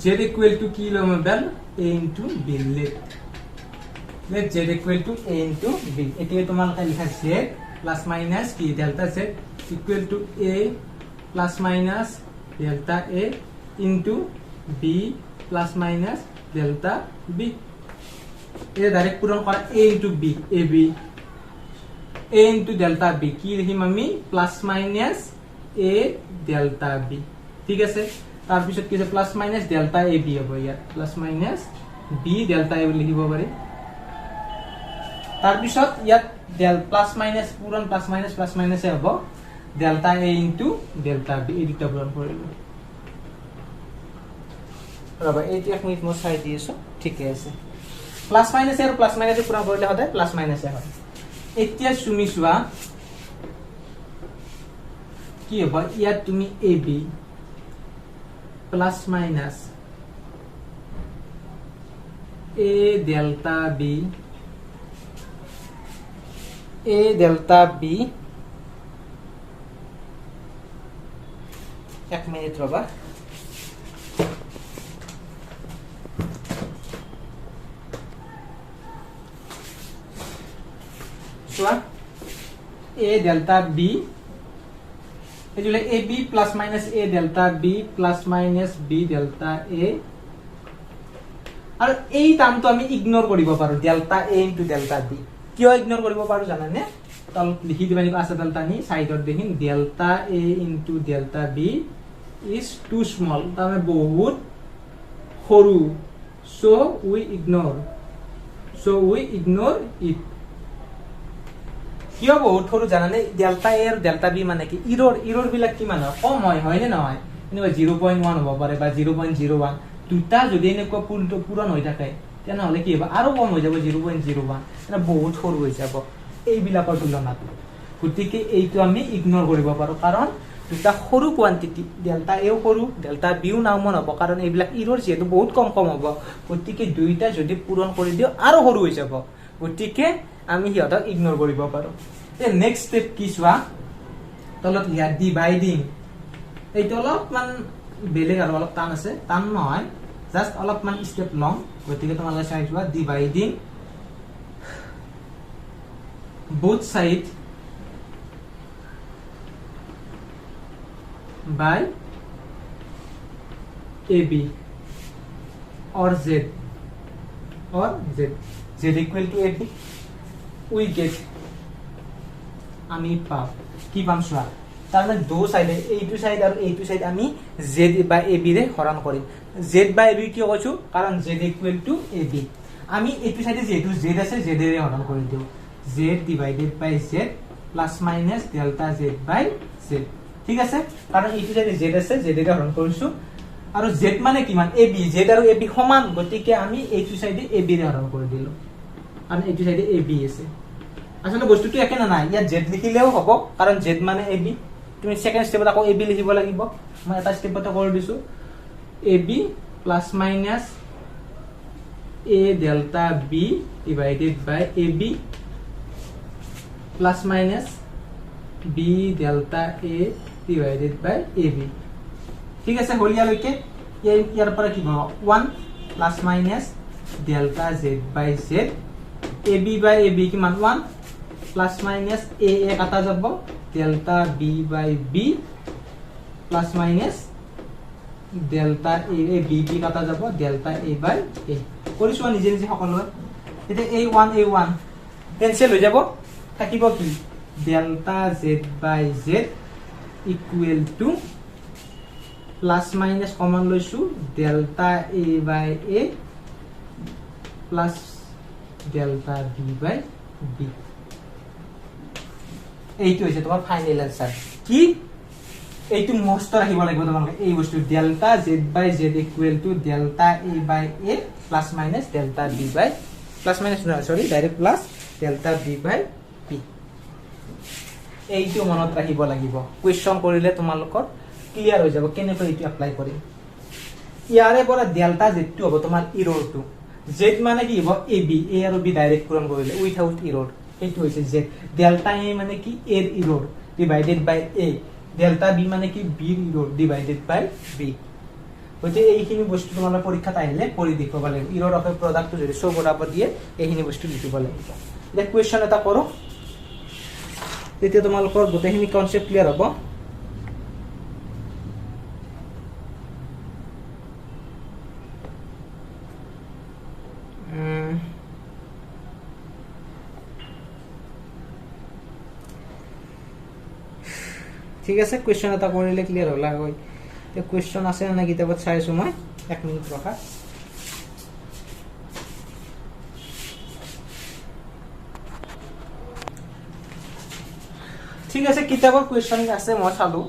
z equal to কি লম বেল a into b let z equal to a into b এতিয়া তোমালোকে লিখা z plus minus কি delta z equal to a plus minus delta a into b plus minus delta b এটা direct পূরণ করা a into b ab a into delta b কি লিখিম আমি plus minus a delta b ঠিক আছে তার পিছত কি আছে plus minus delta A B হ'ব ইয়াত plus minus B delta A লিখিব পাৰি তাৰ পিছত ইয়াত ডেল প্লাস মাইনাস পূৰণ প্লাস মাইনাস এ হ'ব delta A into delta B এই দুটা পূৰণ কৰিলো ৰবা এইটো এক মিনিট মই চাই দিছো ঠিকে আছে প্লাস মাইনাস আৰু প্লাস মাইনাস পুৰা কৰিলে হতে প্লাস মাইনাস হয় এতিয়া তুমি চোৱা কি হ'ব ইয়াত তুমি ab plus minus a delta b এক মিনিট ৰবা চোৱা a delta b এজুলে ab plus minus a delta b plus minus b delta a আৰু এই টাৰ্মটো আমি ইগনোৰ কৰিব পাৰো delta a into delta b কিয় ইগনোৰ কৰিব পাৰো জানানে তল লিখি দিবা নিবা আছে delta নি সাইডত দেখিন delta a into delta b is too small তামে বহুত সৰু so we ignore it কিয় বহুত সৰু জানানে delta a আৰু delta b মানে কি ইৰৰ বিলাক কি মানে কম হয় নে নহয় এনেবা 0.1 হ'ব পাৰে বা 0.01 দুটা যদি এনেকুৱা পূৰণ হৈ থাকে তেনেহলে কি হ'ব আৰু কম হৈ যাব 0.01 এটা বহুত সৰু হৈ যাব এই বিলাকৰ তুলনাত গতিকে এইটো আমি ইগনোৰ কৰিব পাৰো কাৰণ দুটা সৰু কোয়ান্টিটি ডেল্টা এও সৰু ডেল্টা বিও নামন হ'ব কাৰণ এইবিলাক ইৰৰ যেটো বহুত কম হ'ব গতিকে দুইটা যদি পূৰণ কৰি দিও আৰু সৰু হৈ যাব গতিকে আমি হিয়তক ইগনোৰ কৰিব পাৰো এ নেক্সট স্টেপ কি চোৱা তলত লিয়া ডিভাইডিং এইটো অলপমান বেলেগ আৰু অলপ টান আছে টান নহয় জাস্ট অলপমান স্টেপ লং গতিকে তোমালোকে চাই চোৱা dividing both side by ab or z equal to ab we get আমি পাব কি পাম চোৱা তাৰমানে দো সাইডে এইটো সাইড আৰু এইটো সাইড আমি z by ab ৰে হৰণ কৰিম z by ab কিয় কৈছো কাৰণ z equal to ab আমি এইটো সাইডে যেটো z আছে z ৰে হৰণ কৰি দিও z divided by z plus minus delta z by z ঠিক আছে কাৰণ এইটো সাইডে z আছে z ৰে হৰণ কৰিছো আৰু z মানে কিমান ab z আৰু ab সমান গতিকে আমি এইটো সাইডে ab ৰে হৰণ কৰি দিলো আৰু এইটো সাইডে ab আছে আসলে বস্তুটো একে না নাই ইয়াত z লিখিলেও হ'ব কাৰণ z মানে ab তুমি সেকেন্ড স্টেপত আকৌ ab লিখিব লাগিব মই এটা স্টেপত কৰি দিছো ab plus minus a delta b divided by ab plus minus b delta a divided by ab ঠিক আছে হলিয়ালৈকে ইয়াৰ পৰা কি হ'ব 1 plus minus delta z by z ab by ab কিমান 1 plus minus a কাটা যাব delta b by b plus minus delta a b কাটা যাব delta a by a কৰিছো নিজে নিজে সকলো এটা a1 কেনসেল হৈ যাব থাকিব কি delta z by z equal to plus minus common লৈছো delta a by a plus delta b by b এইটো হৈছে তোমাৰ ফাইনাল আনসাৰ কি এইটো মস্ত ৰাখিব লাগিব তোমালোকে এই বস্তু delta z by z equal to delta a by a plus minus delta b by plus minus no sorry direct plus delta b by p এইটো মনত ৰাখিব লাগিব কোৱেশ্চন কৰিলে তোমালোকৰ ক্লিয়াৰ হৈ যাব কেনেকৈ এইটো এপ্লাই কৰিম ইয়াৰে পৰা delta z টো হ'ব তোমাৰ ইৰৰটো z মানে কি হ'ব ab a আৰু b ডাইৰেক্ট পূৰণ কৰিলে উইথাউট ইৰৰ এইটো হৈছে z delta a মানে কি a এর error divided by a delta b মানে কি b এর ইরর ডিভাইডেড বাই b হইতে এইখিনি বস্তু তোমালোকে পৰীক্ষাত আহিলে কৰি দেখুৱাব লাগিব ইৰৰ অফ প্ৰডাক্টটো যদি সব বৰাবৰ দিয়ে এইখিনি বস্তু লিখিব লাগিব এটা কোৱেশ্চন এটা কৰো তেতিয়া তোমালোকৰ গোটেইখিনি কনসেপ্ট ক্লিয়াৰ হ'ব ঠিক আছে কোৱেশ্চন এটা কৰিলে ক্লিয়াৰ হলা গৈ তে কোৱেশ্চন আছে না কিতাপত চাইছো মই 1 মিনিট ৰখা ঠিক আছে কিতাপৰ কোৱেশ্চন আছে মই চালো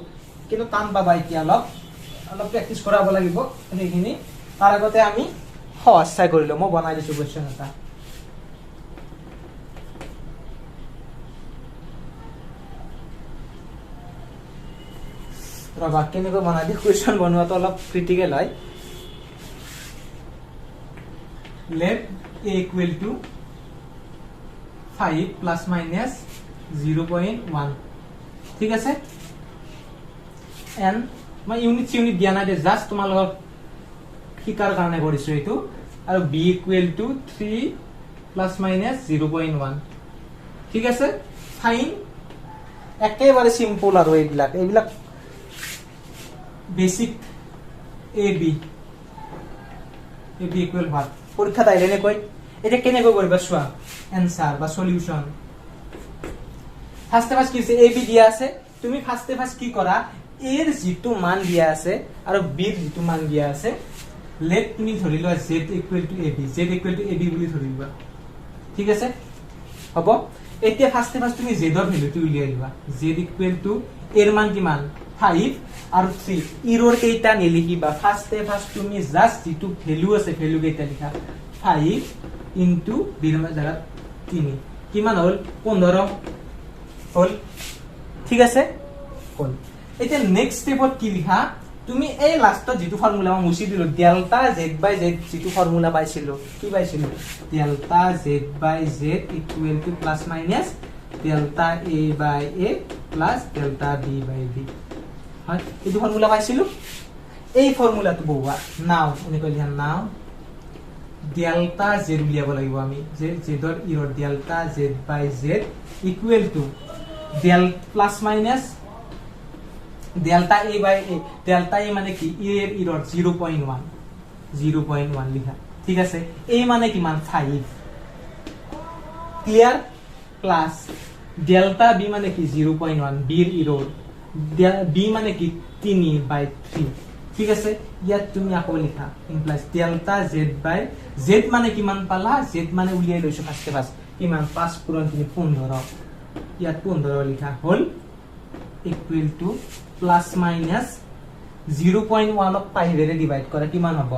কিন্তু টান পাবা এতিয়া অলপ প্ৰেক্টিস কৰাব লাগিব সেইখিনি তাৰ আগতে আমি সহজ চাই কৰিলো মই বনাই দিছো কোৱেশ্চন এটা ৰবা কেনেকৈ বনাই দি কোৱেশ্চন বনোৱাটো অলপ ক্ৰিটিকেল হয় let a equal to 5 plus minus 0.1 ঠিক আছে and মই ইউনিট দিয়া নাই দে জাস্ট তোমালোকক শিকাৰ কাৰণে কৰিছো এইটো আৰু b equal to 3 plus minus 0.1 ঠিক আছে ফাইন একেবাৰে সিম্পল আৰু এইবিলাক বেসিক ab equal what পৰীক্ষাত আহিলে নে কই এটা কেনেকৈ কৰিবা চোৱা আনসাৰ বা সলিউশন ফাৰ্স্ট কি আছে ab দিয়া আছে তুমি ফাৰ্স্ট কি কৰা এৰ যেটো মান দিয়া আছে আৰু b ৰ যেটো মান দিয়া আছে লেট তুমি ধৰি লোৱা z equal to ab বুলি ধৰি লোৱা ঠিক আছে হ'ব এতিয়া ফাৰ্স্ট তুমি z ৰ ভ্যালুটো উলিয়াই লোৱা z equal to এৰ মান কিমান 5 আৰু 3 ইৰৰ কেইটা নিলিখিবা ফার্স্ট তুমি জাস্ট যেটো ভ্যালু আছে ভ্যালু কেইটা লিখা 5 into বিৰ জায়গা 3 কিমান হল 15 হল ঠিক আছে হল এতিয়া নেক্সট স্টেপত কি লিখা তুমি এই লাষ্টত যেটো ফর্মুলা মই মুছি দিলো ডেল্টা z বাই z যেটো ফর্মুলা পাইছিলো কি পাইছিলো delta z by z equal to plus minus delta a by a plus delta b by b হয় এইটো ফর্মুলা পাইছিলো এই ফর্মুলাটো বহুৱা নাও এনেকৈ লিখা নাও ডেল্টা z উলিয়াব লাগিব আমি যে z ৰ error delta z by z equal to del plus minus delta a by a delta a মানে কি a এর ইৰৰ 0.1 লিখা ঠিক আছে a মানে কিমান 5 ক্লিয়াৰ প্লাস ডেল্টা b মানে কি 0.1 b এৰ ইৰৰ b মানে কি 3 বাই 3 ঠিক আছে ইয়াত তুমি আকৌ লিখা implies delta z by z মানে কিমান পালা z মানে উলিয়াই লৈছো ফার্স্ট কিমান 5 পূৰণ 3 15 ইয়াত 15 লিখা হল ইকুয়াল টু প্লাস মাইনাস 0.1 অক 5 ৰে ডিভাইড কৰা কিমান হ'ব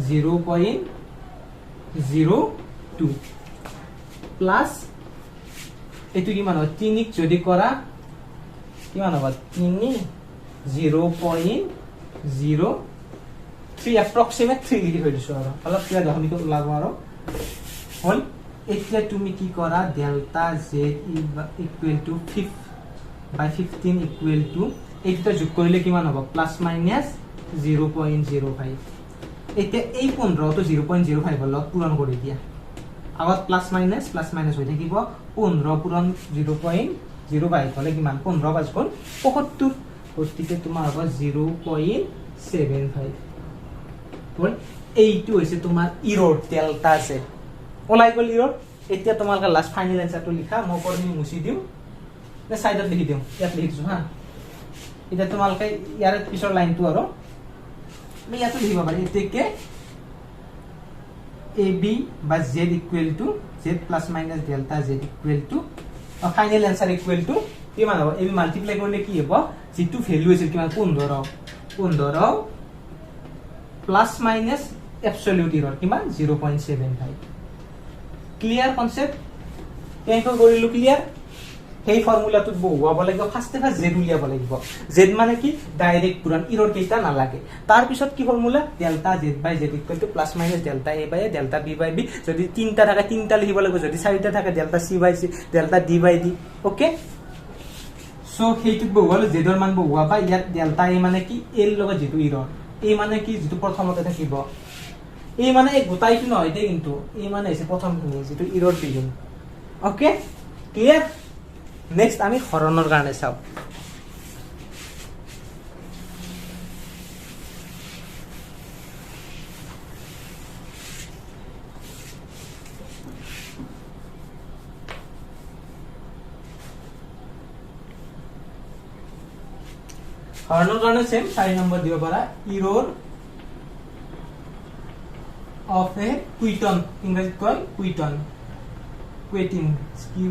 0.02 প্লাস এটো কিমান হ'ব 3 ক যদি কৰা কিমান হ'ব 3 0.03 approximate 3 লিখি থৈ দিছো আৰু অলপ কিবা দহমিটো ওলাব আৰু হল এতিয়া তুমি কি কৰা delta z equal two 5 by 15 equal to এইটা যোগ কৰিলে কিমান হ'ব প্লাস মাইনাস 0.05 এতিয়া এই 15 তো 0.05 হল পূৰণ কৰি দিয়া আগত প্লাস মাইনাস হৈ থাকিব 15 পূৰণ 0.05 হলে কিমান 15 5 গুণ 75 গতিকে তোমাৰ হ'ব 0.75 হল এইটো হৈছে তোমাৰ ইৰৰ ডেল্টা z ওলাই গল ইৰৰ এতিয়া তোমালকা লাস্ট ফাইনাল আনসাৰটো লিখা মই কৰি মুছি দিম না সাইডত লিখি দিম ইয়াত লিখিছো হা এটা তোমালকে ইয়াৰ পিছৰ লাইনটো আৰু মই ইয়াত লিখিব পাৰি এতেকে ab বা z equal two z plus minus delta z equal two final answer equal to কিমান হ'ব ab মাল্টিপ্লাই কৰিলে কি হ'ব যেটো ভ্যালু আছিল কিমান 15 প্লাস মাইনাস অ্যাবসলিউট এরর কিমান 0.75 ক্লিয়ার কনসেপ্ট কেনেকৈ কৰিলো ক্লিয়াৰ সেই ফৰ্মুলাটো বহুৱাব লাগিব ফাৰ্স্ট z উলিয়াব লাগিব z মানে কি ডাইৰেক্ট পূৰণ ইৰৰ কেইটা না লাগে তাৰ পিছত কি formula delta z by z equal to plus minus delta a by a delta b by b যদি তিনটা থাকে তিনটা লিখিব লাগিব যদি চাৰিটা থাকে ডেল্টা c বাই c ডেল্টা d বাই d ওকে সো হেইটো বহুৱালে z ৰ মান বহুৱাবা ইয়াত ডেল্টা a মানে কি a ৰ লগত যেটো ইৰৰ a মানে কি যেটো প্ৰথমতে থাকিব a মানে এই গোটাইটো নহয় দে কিন্তু a মানে হৈছে প্ৰথমখিনি যেটো ইৰৰ বিগুণ ওকে ক্লিয়াৰ নেক্সট আমি হৰণৰ কাৰণে চাও হৰণৰ কাৰণে সেম 4 নম্বৰ দিব পাৰা ইৰৰ অফ এ কুইটন ইংৰাজীত কয় কুইটন কুইটিন QUTIN কি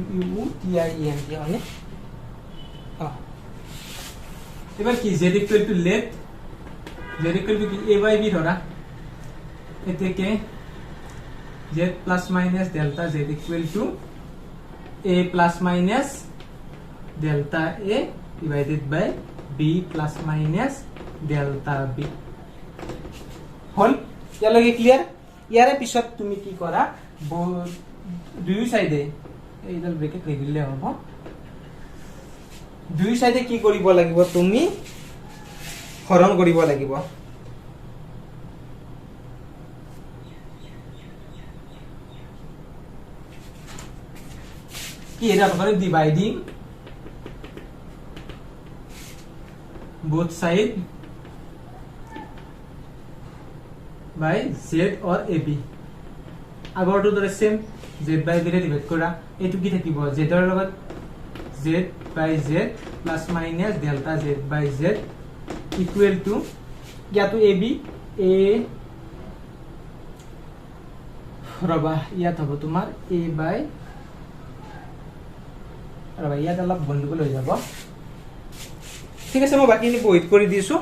মানে এবার কি z equal to let z equal to কি a by b ধৰা এতেকে z plus minus delta z equal to a plus minus delta a divided by b plus minus delta b হল ইয়ালৈকে ক্লিয়াৰ ইয়াৰে পিছত তুমি কি কৰা দুই সাইডে এইডাল ব্ৰেকেট লাগিলে হ'ব দুই সাইডে কি কৰিব লাগিব তুমি হৰণ কৰিব লাগিব কি এটা মানে dividing both side by z or ab আগৰটো দৰে সেম z by b ৰে ডিভাইড কৰা এটো কি থাকিব z ৰ লগত z by z plus minus delta z by z equal to ইয়াতো ab a ৰবা ইয়াত হ'ব তোমাৰ a by ৰবা ইয়াত অলপ গণ্ডগোল হৈ যাব ঠিক আছে মই বাকিখিনি বহিত কৰি দিছো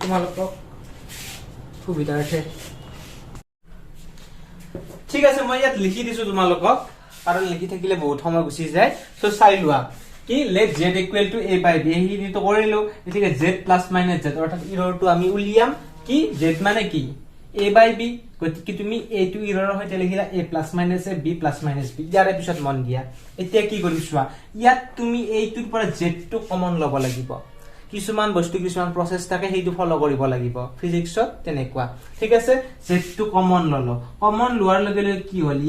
তোমালোকক সুবিধাৰ্থে ঠিক আছে মই ইয়াত লিখি দিছো তোমালোকক কাৰণ লিখি থাকিলে বহুত সময় গুচি যায় সো চাই লোৱা কি let z equal to a by b এই তো কৰিলো ঠিক আছে z plus minus z অৰ্থাৎ ইৰৰটো আমি উলিয়াম কি z মানে কি a by b গতিকে তুমি a টু ইৰৰৰ হৈতে লিখিলা a plus minus a b plus minus b ইয়াৰ পিছত মন দিয়া এতিয়া কি কৰিম চোৱা ইয়াত তুমি a টুৰ পৰা z টো কমন ল'ব লাগিব কিছুমান বস্তু কিছুমান প্ৰসেস থাকে হেইটো ফলো কৰিব লাগিব ফিজিক্সত তেনেকুৱা ঠিক আছে z টো কমন ললো কমন লোৱাৰ লগে লগে কি হল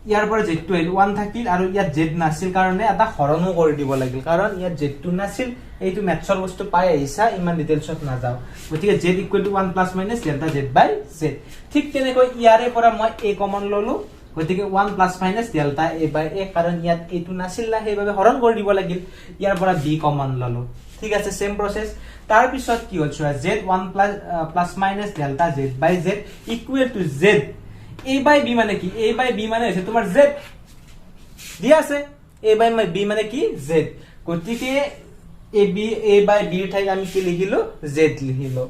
ইয়াৰ পৰা z টো 1 থাকিল আৰু ইয়াত z নাছিল কাৰণে এটা হৰণো কৰি দিব লাগিল কাৰণ ইয়াত z টো নাছিল এইটো মেথছৰ বস্তু পাই আহিছা ইমান ডিটেইলছত না যাও গতিকে z = 1 plus minus delta z by z ঠিক তেনেকৈ ইয়াৰে পৰা মই a কমন ললো গতিকে 1 plus minus delta a by a কাৰণ ইয়াত এইটো নাছিল না হেইভাবে হৰণ কৰি দিব লাগিল ইয়াৰ পৰা b কমন ললো ঠিক আছে সেম প্ৰসেস তাৰ পিছত কি হ'ল চোৱা z 1 plus minus delta z by z equal to z a by b মানে কি a by b মানে হৈছে তোমাৰ z দিয়া আছে a by b মানে কি z গতিকে a by b ঠাইত আমি কি লিখিলো z লিখিলো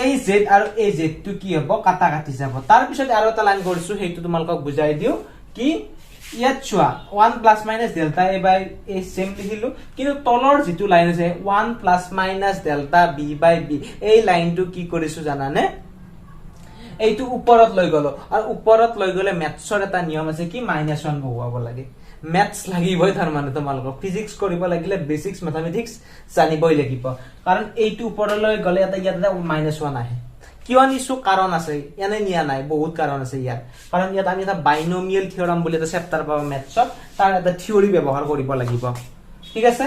এই z আৰু এই z টো কি হ'ব কাটা কাটি যাব তাৰ পিছত আৰু এটা লাইন কৰিছো হেইটো তোমালোকক বুজাই দিও কি ইয়াত চোৱা 1 plus minus delta a by a same লিখিলো কিন্তু তলৰ যেটো লাইন আছে 1 plus minus delta b by b এই লাইনটো কি কৰিছো জানানে এইটো ওপৰত লৈ গলো আৰু ওপৰত লৈ গলে মেথছৰ এটা নিয়ম আছে কি -1 বহুৱাব লাগে মেথছ লাগিবই তাৰ মানে তোমালোকক ফিজিক্স কৰিব লাগিলে বেসিক্স ম্যাথমেটিক্স জানিবই লাগিব কাৰণ এইটো ওপৰলৈ গলে এটা ইয়াত -1 আহে কিয় নিছো কাৰণ আছে এনে নিয়া নাই বহুত কাৰণ আছে ইয়াৰ কাৰণ ইয়াত আমি এটা বাইনোমিয়াল থিওৰাম বুলি এটা চেপ্টাৰ পাব মেথছত তাৰ এটা থিওৰি ব্যৱহাৰ কৰিব লাগিব ঠিক আছে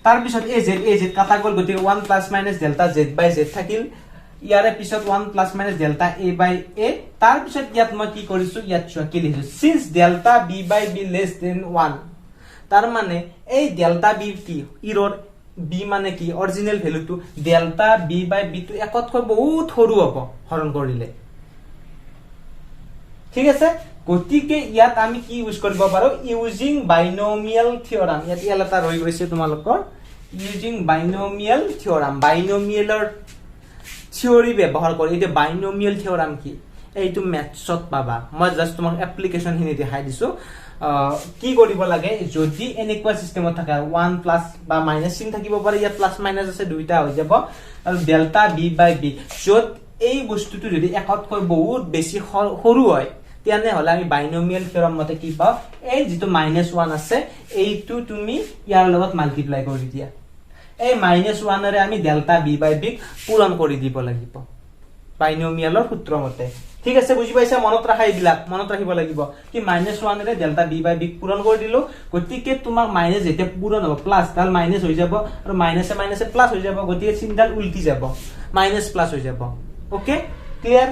তাৰ পিছত az কাটা গল গতিকে 1 plus minus delta z by z থাকিল ইয়াৰে পিছত 1 plus minus delta a by a তাৰ পিছত ইয়াত মই কি কৰিছো ইয়াত চোৱা কি লিখিছো since delta b by b less than 1 তাৰ মানে এই delta b কি ইৰৰ b মানে কি original ভ্যালুটো delta b by b টো একতকৈ বহুত সৰু হ'ব হৰণ কৰিলে ঠিক আছে গতিকে ইয়াত আমি কি ইউজ কৰিব পাৰো ইউজিং বাইনোমিয়াল থিওৰাম ইয়াত এটা ৰৈ গৈছে তোমালোকৰ ইউজিং বাইনোমিয়াল থিওৰাম বাইনোমিয়ালৰ থিওৰি ব্যৱহাৰ কৰি এটা বাইনোমিয়াল থিওৰাম কি এইটো মেথছত পাবা মই জাস্ট তোমাক এপ্লিকেশন হিনি দেখাই দিছো কি কৰিব লাগে যদি এনেকুৱা সিস্টেমত থাকে 1 প্লাস বা মাইনাস চিন থাকিব পাৰে ইয়াত প্লাস মাইনাস আছে দুইটা হৈ যাব আৰু ডেল্টা b by b যত এই বস্তুটো যদি একতকৈ বহুত বেছি সৰু হয় তেনে হলে আমি বাইনোমিয়াল থিওৰাম মতে কি পাও এই যেটো -1 আছে এইটো তুমি ইয়াৰ লগত মাল্টিপ্লাই কৰি দিয়া এই -1 ৰে আমি ডেল্টা b by b পূৰণ কৰি দিব লাগিব বাইনোমিয়ালৰ সূত্ৰ মতে ঠিক আছে বুজি পাইছা মনত ৰাখিব লাগিব কি -1 ৰে ডেল্টা b by b পূৰণ কৰি দিলো গতিকে তোমাক মাইনাস যেতিয়া পূৰণ হ'ব প্লাস ডাল মাইনাস হৈ যাব আৰু মাইনাসে মাইনাসে প্লাস হৈ যাব গতিকে চিনডাল উল্টি যাব মাইনাস প্লাস হৈ যাব ওকে ক্লিয়াৰ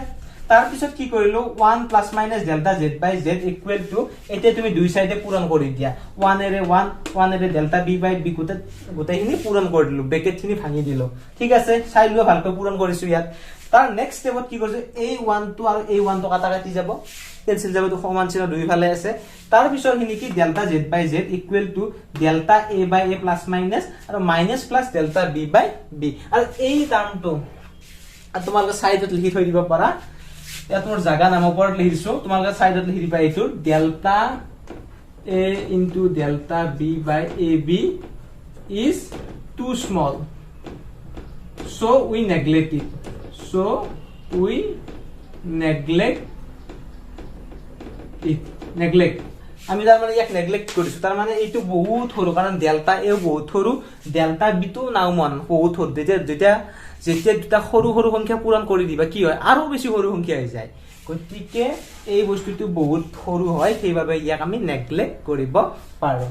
তাৰ পিছত কি কৰিলো 1 plus minus delta z by z equal to এতিয়া তুমি দুই সাইডে পূৰণ কৰি দিয়া 1 এৰে 1 এৰে ডেল্টা b বাই b গোটেইখিনি পূৰণ কৰি দিলো ব্ৰেকেট খিনি ভাঙি দিলো ঠিক আছে চাই লোৱা ভালকৈ পূৰণ কৰিছো ইয়াত তাৰ নেক্সট স্টেপত কি কৰিছো এই 1 টো আৰু এই 1 টো কাটা কাটি যাব কেনসেল যাব তো সমান চিহ্ন দুই ফালে আছে তাৰ পিছত খিনি কি delta z by z equal to delta a by a plus minus আৰু minus plus delta b by b আৰু এই টাৰ্মটো তোমালোকে সাইডত লিখি থৈ দিব পাৰা या তোমাৰ জায়গা নাম ওপৰত লিখিছো তোমালোকে সাইডত লিখি দিবা এইটো delta a into delta b by ab is too small so we neglect it neglect আমি তাৰ মানে ইয়াক নেগলেক্ট কৰিছো তাৰ মানে এইটো বহুত সৰু কাৰণ ডেল্টা a বহুত সৰু ডেল্টা b টো নাও মান বহুত সৰু যেতিয়া দুটা সৰু সৰু সংখ্যা পূৰণ কৰি দিবা কি হয় আৰু বেছি সৰু সংখ্যা হৈ যায় গতিকে এই বস্তুটো বহুত সৰু হয় সেইভাবে ইয়াক আমি নেগলেক্ট কৰিব পাৰো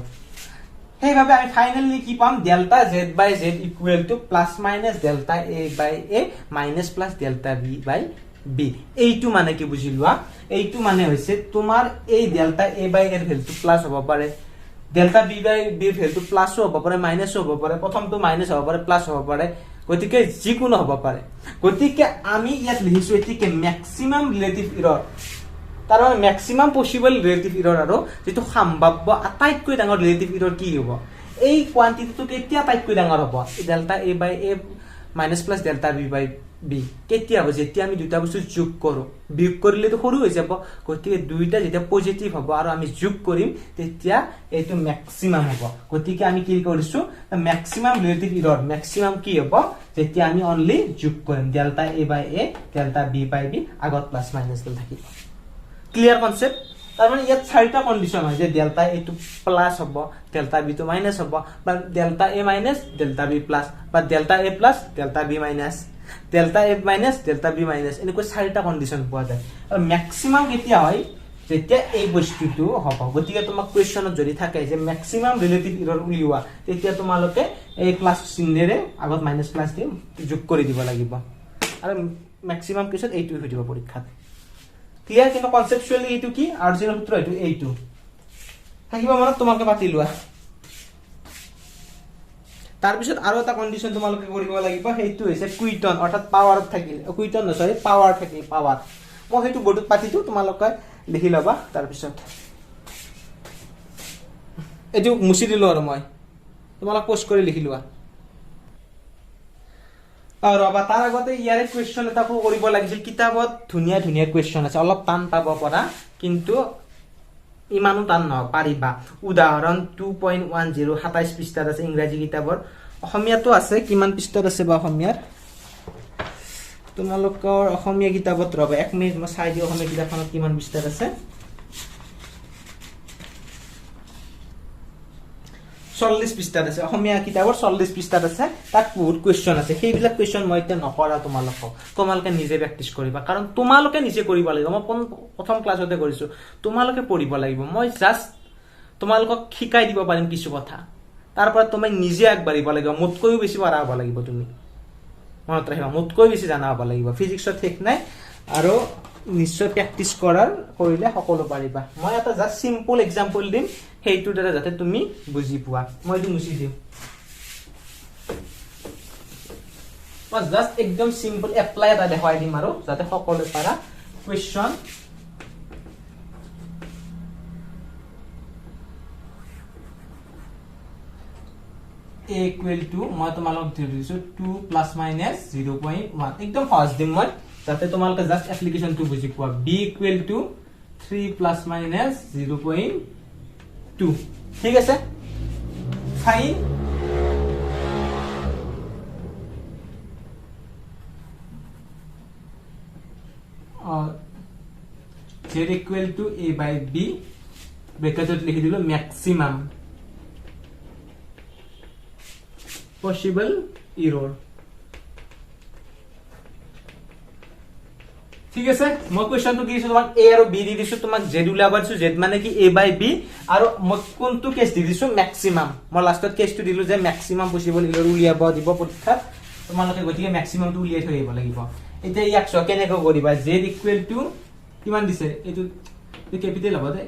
সেইভাবে আমি ফাইনালি কি পাম delta z by z equal to plus minus delta a by a minus plus delta b by b এইটো মানে কি বুজিলোৱা এইটো মানে হৈছে তোমাৰ এই ডেল্টা a বাই a ভ্যালুটো প্লাস হ'ব পাৰে ডেল্টা b বাই b ভ্যালুটো প্লাস হ'ব পাৰে মাইনাস হ'ব পাৰে প্ৰথমটো মাইনাস হ'ব পাৰে প্লাস হ'ব পাৰে গতিকে যিকোনো হ'ব পাৰে গতিকে আমি ইয়াত লিখিছো এতিকে ম্যাক্সিমাম ৰিলেটিভ এৰৰ তাৰ মানে ম্যাক্সিমাম পসিবল ৰিলেটিভ এৰৰ আৰু যেটো সম্ভাৱ্য আটাইতকৈ ডাঙৰ ৰিলেটিভ এৰৰ কি হ'ব এই কোৱান্টিটিটো কেতিয়া আটাইতকৈ ডাঙৰ হ'ব delta a by a minus plus delta b by b কেতিয়া হ'ব যেতিয়া আমি দুটা বস্তু যোগ কৰো বিয়োগ কৰিলে তো সৰু হৈ যাব গতিকে দুইটা যেতিয়া পজিটিভ হ'ব আৰু আমি যোগ কৰিম তেতিয়া এইটো ম্যাক্সিমাম হ'ব গতিকে আমি কি কৰিছো ম্যাক্সিমাম ৰিলেটিভ এৰৰ ম্যাক্সিমাম কি হ'ব যেতিয়া আমি অনলি যোগ কৰিম delta a by a delta b by b আগত প্লাস মাইনাস দল থাকিব ক্লিয়াৰ কনসেপ্ট তাৰ মানে ইয়াত চাৰিটা কন্ডিশন হয় যে ডেল্টা a টো প্লাস হ'ব ডেল্টা b টো মাইনাস হ'ব বা delta a minus delta b plus বা delta a plus delta b minus delta a minus delta b minus এনেকৈ চাৰিটা কন্ডিশন পোৱা যায় আৰু ম্যাক্সিমাম কেতিয়া হয় যেতিয়া এই বস্তুটো হ'ব গতিকে তোমাক কোৱেশ্চনত যদি থাকে যে ম্যাক্সিমাম ৰিলেটিভ এৰৰ উলিওৱা তেতিয়া তোমালোকে এই প্লাস চিহ্নেৰে আগত মাইনাস প্লাস দি যোগ কৰি দিব লাগিব আৰু ম্যাক্সিমাম কেছত এইটো হৈ দিব পৰীক্ষাত ক্লিয়াৰ কিন্তু কনসেপচুয়ালি এইটো কি অৰিজিনাল সূত্ৰ এইটো থাকিব মনত তোমালোকে পাতি লোৱা তাৰ পিছত আৰু এটা কন্ডিশন তোমালোকে কৰিব লাগিব সেইটো হৈছে কুইটন অৰ্থাৎ পাৱাৰত থাকিল কুইটন নহয় পাৱাৰ থাকিল পাৱাৰ মই হেতু বৰ্ডত পাতিটো তোমালোকে লিখি লবা তাৰ পিছত এটো মুছি দিলো আৰু মই তোমালোক পোষ্ট কৰি লিখি লোৱা আৰু ৰবা তাৰ আগতে ইয়াৰে কোৱেশ্চন এটা কৰিব লাগিছিল কিতাপত ধুনিয়া ধুনিয়া কোৱেশ্চন আছে অলপ টান পাব পৰা কিন্তু ইমানো টান নহয় পাৰিবা উদাহৰণ 2.10 27 পৃষ্ঠাত আছে ইংৰাজী কিতাপৰ অসমীয়াটো আছে কিমান পৃষ্ঠাত আছে বা অসমীয়াৰ তোমালোকৰ অসমীয়া কিতাপত ৰবা 1 মিনিট মই চাই দিও অসমীয়া কিতাপখনত কিমান পৃষ্ঠাত আছে 40 পৃষ্ঠাত আছে অসমীয়া কিতাপৰ 40 পৃষ্ঠাত আছে তাত বহুত কোৱেশ্চন আছে সেইবিলাক কোৱেশ্চন মই এতিয়া নকৰা তোমালোকে নিজে প্ৰেক্টিস কৰিবা কাৰণ তোমালোকে নিজে কৰিব লাগিব মই প্ৰথম ক্লাছতে কৰিছো তোমালোকে পঢ়িব লাগিব মই জাস্ট তোমালোকক শিকাই দিব পাৰিম কিছু কথা তাৰ পৰা তুমি নিজে আগবাঢ়িব লাগিব মোতকৈও বেছি পাৰা হ'ব লাগিব তুমি মনত ৰাখিবা মোতকৈ বেছি জানা হ'ব লাগিব ফিজিক্সত ঠিক নাই আৰু নিশ্চয় প্ৰেক্টিস কৰিলে সকলো পাৰিবা মই এটা জাস্ট সিম্পল এক্সাম্পল দিম হেইটো দ্বাৰা যাতে তুমি বুজি পোৱা মই দি মুছি দিম মই জাস্ট একদম সিম্পল এপ্লাই এটা দেখাই দিম আৰু যাতে সকলো পাৰা কোৱেশ্চন a equal to মই তোমালোক দিছো 2 প্লাস মাইনাস 0.1 একদম সহজ দিম মই যাতে তোমালোকে জাস্ট এপ্লিকেশনটো বুজি পোৱা b equal to 3 plus minus 0.2 ঠিক আছে fine z equal to a by b ব্র্যাকেটত লিখি দিলো ম্যাক্সিমাম possible error ঠিক আছে মই কোৱেশ্চনটো দিছো তোমাক a আৰু b দি দিছো তোমাক z উলাবা দিছো z মানে কি a by b আৰু মই কোনটো কেছ দি দিছো ম্যাক্সিমাম মই লাষ্টত কেছটো দিলো যে ম্যাক্সিমাম পসিবল এৰৰ উলিয়াব দিব পৰীক্ষাত তোমালোকে গতিকে ম্যাক্সিমামটো উলিয়াই থৈ আহিব লাগিব এতিয়া ইয়াক চ কেনেকৈ কৰিবা z ইকুৱেল টু কিমান দিছে এইটো ক্যাপিটেল হ'ব দে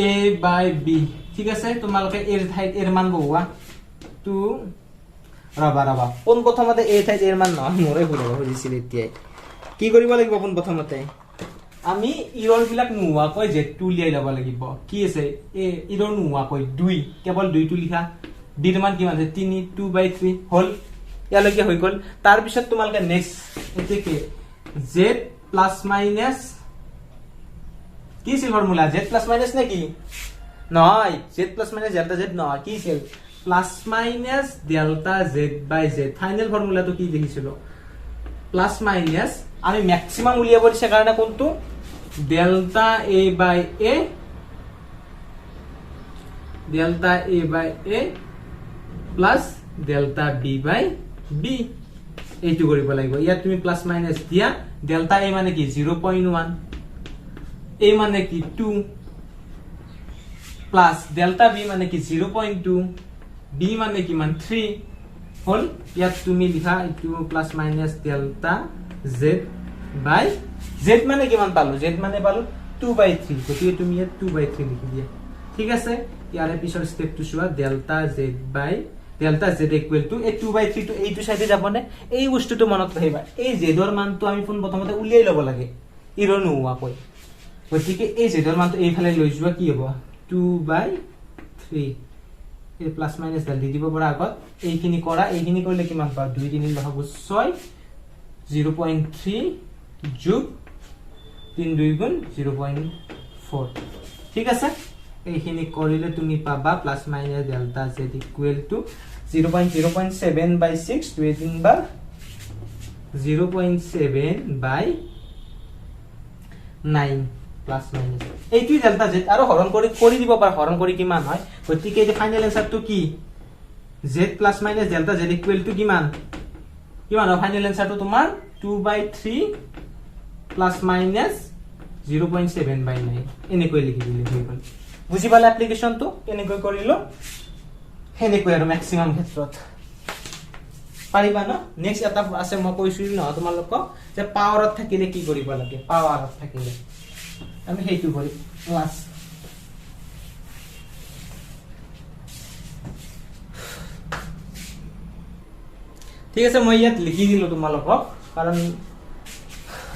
a by b ঠিক আছে তোমালোকে এর ঠাইত এর মান বহুৱা 2 ৰবা কোন প্ৰথমতে a ঠাইত এৰ মান নহয় মোৰে ভুল হ'ব বুজিছিল এতিয়া কি কৰিব লাগিব কোন প্ৰথমতে আমি ইৰৰ বিলাক নোহোৱাকৈ z2 লিয়াই ল'ব লাগিব কি আছে এ ইৰৰ নোহোৱাকৈ 2 কেৱল 2 টো লিখা d ৰ মান কিমান আছে 3 2/3 হল ইয়ালৈকে হৈ গল তাৰ পিছত তোমালোকে নেক্সট এতেকে z প্লাস মাইনাস কি ছিল ফর্মুলা z প্লাস মাইনাস নাকি নহয় z plus minus delta z নহয় কি ছিল plus minus delta z by z final ফর্মুলাটো কি দেখিছিল প্লাস মাইনাস আমি ম্যাক্সিমাম উলিয়াব দিছে কাৰণে কোনটো delta a by a plus delta b by b এইটো কৰিব লাগিব ইয়াত তুমি প্লাস মাইনাস দিয়া ডেল্টা a মানে কি 0.1 a মানে কি 2 প্লাস ডেল্টা b মানে কি 0.2 b মানে কি মান 3 হল ইয়াত তুমি লিখা এইটো plus minus delta z by z মানে কিমান পালো z মানে পালো 2/3 গতিকে তুমি ইয়াত 2/3 লিখি দিয়া ঠিক আছে ইয়াৰে পিছৰ স্টেপটো চোৱা delta z by delta z equal to এই 2/3 টো এইটো সাইডে যাবনে এই বস্তুটো মনত ৰাখিবা এই z ৰ মানটো আমি ফোন প্ৰথমতে উলিয়াই ল'ব লাগে ইৰ নোহোৱাকৈ গতিকে এই z ৰ মানটো এইফালে লৈ যোৱা কি হ'ব 2/3 এই প্লাস মাইনাস ডাল দি দিব পৰা আগত এইখিনি কৰা এইখিনি কৰিলে কিমান পাব 2 3 লগাব 6 0.3 যোগ 3 2 গুণ 0.4 ঠিক আছে এইখিনি কৰিলে তুমি পাবা plus minus delta z equal to 0.7 by 6 2 3 বাৰ 0.7 by 9 প্লাস মাইনাস এইটোই ডেল্টা z আৰু হৰণ কৰি দিব পাৰ হৰণ কৰি কিমান হয় গতিকে এই ফাইনাল আনসাৰটো কি z plus minus delta z equal two কিমান হয় ফাইনাল আনসাৰটো তোমাৰ 2/3 প্লাস মাইনাস 0.7 by 9 এনেকৈ লিখি দিলে হৈ গল বুজি পালে এপ্লিকেশনটো কেনেকৈ কৰিলো হেনেকৈ আৰু ম্যাক্সিমাম ক্ষেত্ৰত পাৰিবা না নেক্সট এটা আছে মই কৈছিল ন তোমালোকক যে পাৱাৰত থাকিলে কি কৰিব লাগে পাৱাৰত থাকিলে আমি হেইটো কৰি প্লাস ঠিক আছে মই ইয়াত লিখি দিলো তোমালোকক কাৰণ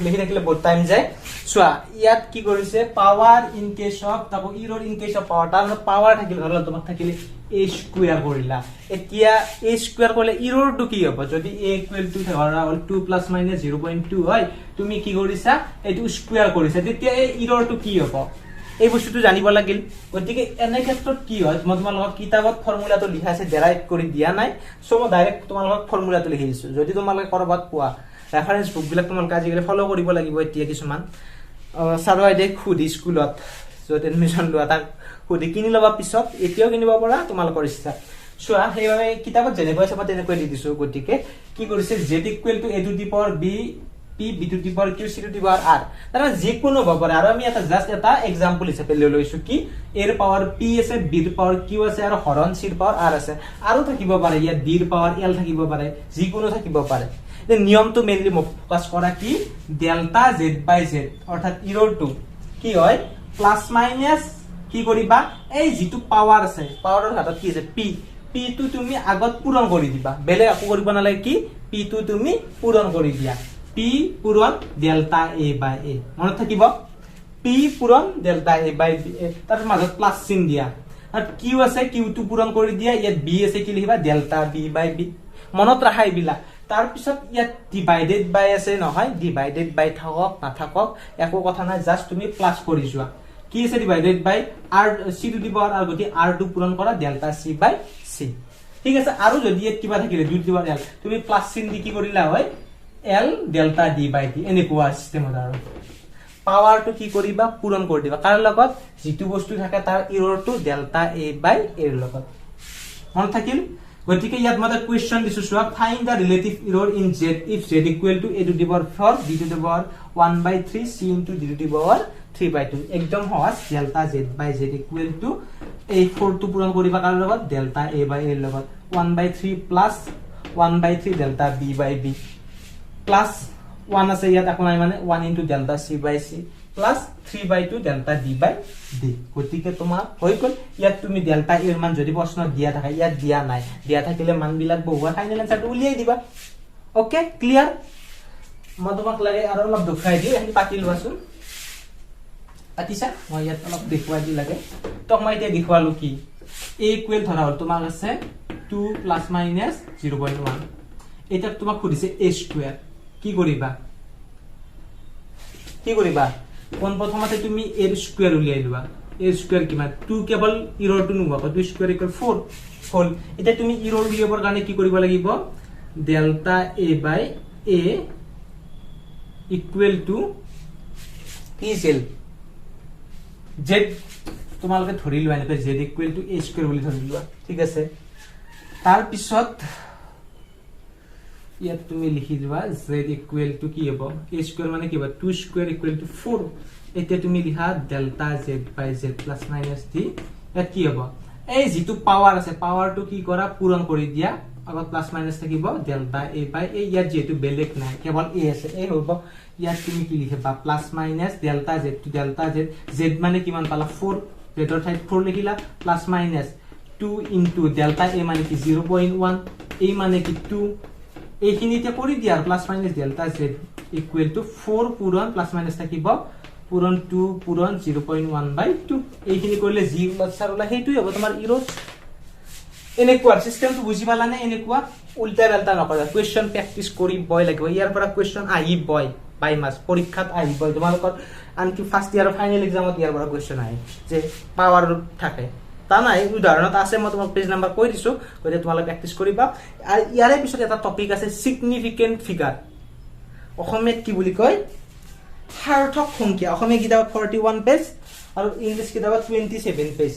লিখি থাকিলে বহুত টাইম যায় সোয়া ইয়াত কি কৰিছে পাৱাৰ ইন কেস অফ তাকো ইৰৰ ইন কেস অফ পাৱাৰ তাৰ পাৱাৰ থাকিল ধৰল তোমাক থাকিলে a স্কয়াৰ কৰিলা এতিয়া a স্কয়াৰ কৰিলে ইৰৰটো কি হ'ব যদি a ইকুৱেল টু ধৰা হল 2 প্লাস মাইনাস 0.2 হয় তুমি কি কৰিছা এইটো স্কয়াৰ কৰিছা তেতিয়া এই ইৰৰটো কি হ'ব এই বস্তুটো জানিব লাগিল গতিকে এনে ক্ষেত্ৰত কি হয় মই তোমালোকক কিতাপত ফৰ্মুলাটো লিখা আছে ডেৰাইভ কৰি দিয়া নাই সো মই ডাইৰেক্ট তোমালোকক ফৰ্মুলাটো লিখি দিছো যদি তোমালোকে কৰবাত পোৱা ৰেফাৰেন্স বুক বিলাক তোমালোকে আজিকালি ফলো কৰিব লাগিব এতিয়া কিছুমান সাৰৱাইদে খুদি স্কুলত যত এডমিশন লোৱা তাক খুদি কিনি লবা পিছত এতিয়াও কিনিব পৰা তোমালোকৰ ইচ্ছা সোয়া সেইভাবে কিতাপত যেনেকৈ আছে তেনেকৈ দি দিছো গতিকে কি কৰিছে z equal to a two the power b p b two the power q c to the power r তাৰ যে কোনো হ'ব পাৰে আৰু আমি এটা জাস্ট এটা এক্সাম্পল হিচাপে লৈ লৈছো কি a ৰ পাৱাৰ p আছে b ৰ পাৱাৰ q আছে আৰু হৰণ c ৰ পাৱাৰ r আছে আৰু থাকিব পাৰে ইয়াত d ৰ পাৱাৰ l থাকিব পাৰে যি কোনো থাকিব পাৰে the নিয়মটো মেইনলি ফোকাস কৰা কি ডেল্টা z বাই z অৰ্থাৎ ইৰৰটো কি হয় প্লাস মাইনাস কি কৰিবা এই যেটো পাৱাৰ আছে পাৱাৰৰ হাতত কি আছে p টো তুমি আগত পূৰণ কৰি দিবা বেলে আকো কৰিব নালাগে কি p টো তুমি পূৰণ কৰি দিয়া p পূৰণ ডেল্টা a বাই a মনত থাকিব p পূৰণ ডেল্টা a বাই b তাৰ মাজত প্লাস চিন দিয়া আৰু q আছে q টো পূৰণ কৰি দিয়া ইয়াত b আছে কি লিখিবা ডেল্টা b বাই b মনত ৰাখাই বিলা তাৰ পিছত ইয়াত ডিভাইডেড বাই আছে নহয় ডিভাইডেড বাই থাকক না থাকক একো কথা নাই জাস্ট তুমি প্লাস কৰি যোৱা কি আছে divided by r c to the power r গতি r টু পূৰণ কৰা ডেল্টা c বাই c ঠিক আছে আৰু যদি ইয়াত কিবা থাকিলে 2 টু দি পাৱাৰ l তুমি প্লাস চিন দি কি কৰিলা হয় l ডেল্টা d বাই d এনেকুৱা সিস্টেমত আৰু পাৱাৰটো কি কৰিবা পূৰণ কৰি দিবা কাৰ লগত যেটো বস্তু থাকে তাৰ ইৰৰটো ডেল্টা a বাই a ৰ লগত মন থাকিল গতিকে ইয়াত মই এটা কোৱেশ্চন দিছো so find the relative error in z if z equal to a to the power 4 b to the power 1/3 c into d to the power 3/2 একদম সহজ delta z by z equal to এই 4 টো পূৰণ কৰিবা কাৰ লগত delta a by a লগত 1/3 plus 1/3 delta b by b plus 1 আছে ইয়াত আকৌ নাই মানে 1 ইনটু ডেল্টা c বাই c প্লাস 3/2 ডেল্টা d বাই d গতিকে তোমাৰ হৈ গল ইয়াত তুমি ডেল্টা এৰ মান যদি প্ৰশ্ন দিয়া থাকে ইয়াত দিয়া নাই দিয়া থাকিলে মান বিলাক বহুৱা ফাইনাল আনসাৰটো উলিয়াই দিবা ওকে ক্লিয়াৰ মই তোমাক লাগে আৰু অলপ দেখাই দিও এখিনি পাতি লবাচোন আতিছা মই ইয়াত অলপ দেখুৱাই দি লাগে তো মই এতিয়া দেখুৱালো কি a ইকুৱেল ধৰা হল তোমাক আছে 2 প্লাস মাইনাস 0.1 এটা তোমাক খুদিছে a স্কয়ার কি কৰিবা কোন প্ৰথমতে তুমি a স্কয়াৰ উলিয়াই লবা a স্কয়াৰ কিমান 2 কেৱল ইৰৰটো নুবা 2 স্কয়াৰ ইকুৱেল 4 হল এটা তুমি ইৰৰ উলিয়াবৰ কাৰণে কি কৰিব লাগিব delta a by a equal to কি আছিল z তোমালকে ধৰি লোৱা এনেকৈ z equal to a square বুলি ধৰি লোৱা ঠিক আছে তাৰ পিছত ইয়াত তুমি লিখি দিবা z ইকুৱেল টু কি হ'ব a স্কয়াৰ মানে কি হ'ব 2 স্কয়াৰ ইকুৱেল টু 4 এতিয়া তুমি লিখা delta z by z plus minus d ইয়াত কি হ'ব এই যেটো পাৱাৰ আছে পাৱাৰটো কি কৰা পূৰণ কৰি দিয়া আগত প্লাস মাইনাস থাকিব ডেল্টা a বাই a ইয়াত যেটো বেলেগ নাই কেৱল a আছে এই হ'ব ইয়াত তুমি কি লিখিবা plus minus delta z to delta z z মানে কিমান পালা 4 z ৰ ঠাইত 4 লিখিলা plus minus 2 into delta a মানে কি 0.1 a মানে কি 2 এইখিনিতে কৰি দিয়া plus minus delta z equal two 4 পূৰণ প্লাস মাইনাস থাকিব পূৰণ 2 পূৰণ 0.1/2 এইখিনি কৰিলে জি লছাৰ ওলা হেইটোই হ'ব তোমাৰ ইৰছ এনেকুৱা সিস্টেমটো বুজি পালানে এনেকুৱা উল্টা বেলটা নকৰা কোৱেশ্চন প্ৰেক্টিস কৰি বয় লাগিব ইয়াৰ পৰা কোৱেশ্চন আহি বয় বাই মাস পৰীক্ষাত আহি বয় তোমালোকৰ আনকি ফাৰ্স্ট ইয়াৰ ফাইনাল এক্সামত ইয়াৰ পৰা কোৱেশ্চন আহে যে পাৱাৰ থাকে তা নাই উদাহৰণত আছে মই তোমাক পেজ নাম্বাৰ কৈ দিছো গতে তোমালোকে প্ৰেক্টিস কৰিবা আৰু ইয়াৰে পিছত এটা টপিক আছে সিগনিফিকেন্ট ফিগাৰ অসমীয়াত কি বুলি কয় সাৰ্থক সংখ্যা অসমীয়া কিতাপত 41 পেজ আৰু ইংলিশ কিতাপত 27 পেজ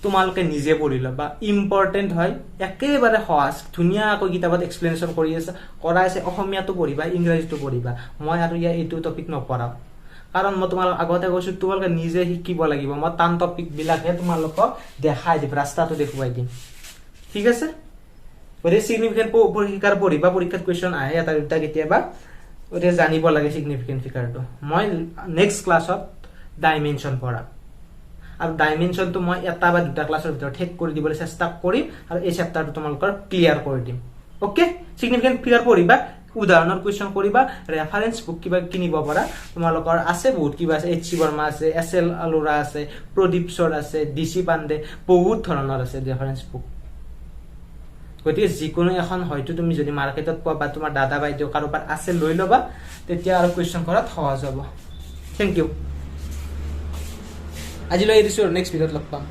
তোমালোকে নিজে পঢ়ি লবা ইম্পৰ্টেন্ট হয় একেবাৰে সহজ ধুনিয়াকৈ কিতাপত এক্সপ্লেনেশন কৰি আছে কৰাইছে অসমীয়াটো পঢ়িবা ইংৰাজীটো পঢ়িবা মই আৰু ইয়া এইটো টপিক নপঢ়াও কাৰণ মই তোমালোক আগতে কৈছো তোমালোকে নিজে শিকিব লাগিব মই টান টপিক বিলাকে তোমালোকক দেখাই দিম ৰাস্তাটো দেখুৱাই দিম ঠিক আছে ওৰে সিগনিফিকেন্ট ফিগাৰ পঢ়িবা পৰীক্ষাত কোৱেশ্চন আহে এটা দুটা কেতিয়াবা ওৰে জানিব লাগে সিগনিফিকেন্ট ফিগাৰটো মই নেক্সট ক্লাছত ডাইমেনশন পঢ়া আৰু ডাইমেনশনটো মই এটা বা দুটা ক্লাছৰ ভিতৰত ঠেক কৰি দিবলৈ চেষ্টা কৰিম আৰু এই চেপ্টাৰটো তোমালোকৰ ক্লিয়াৰ কৰি দিম ওকে সিগনিফিকেন্ট ফিগাৰ পঢ়িবা উদাহৰণৰ কোৱেশ্চন কৰিবা ৰেফাৰেন্স বুক কিবা কিনিব পাৰা তোমালোকৰ আছে বহুত কিবা আছে এইচসি বৰ্মা আছে এসএল আলোৰা আছে প্ৰদীপ সৰ আছে ডিসি পাণ্ডে বহুত ধৰণৰ আছে ৰেফাৰেন্স বুক গতিকে যিকোনো এখন হয়তো তুমি যদি মাৰ্কেটত পোৱা বা তোমাৰ দাদা বাইদেউ কাৰোবাৰ আছে লৈ লবা তেতিয়া আৰু কোৱেশ্চন কৰাত সহজ হ'ব থ্যাংক ইউ আজিলৈ এৰিছো নেক্সট ভিডিঅ'ত লগ পাম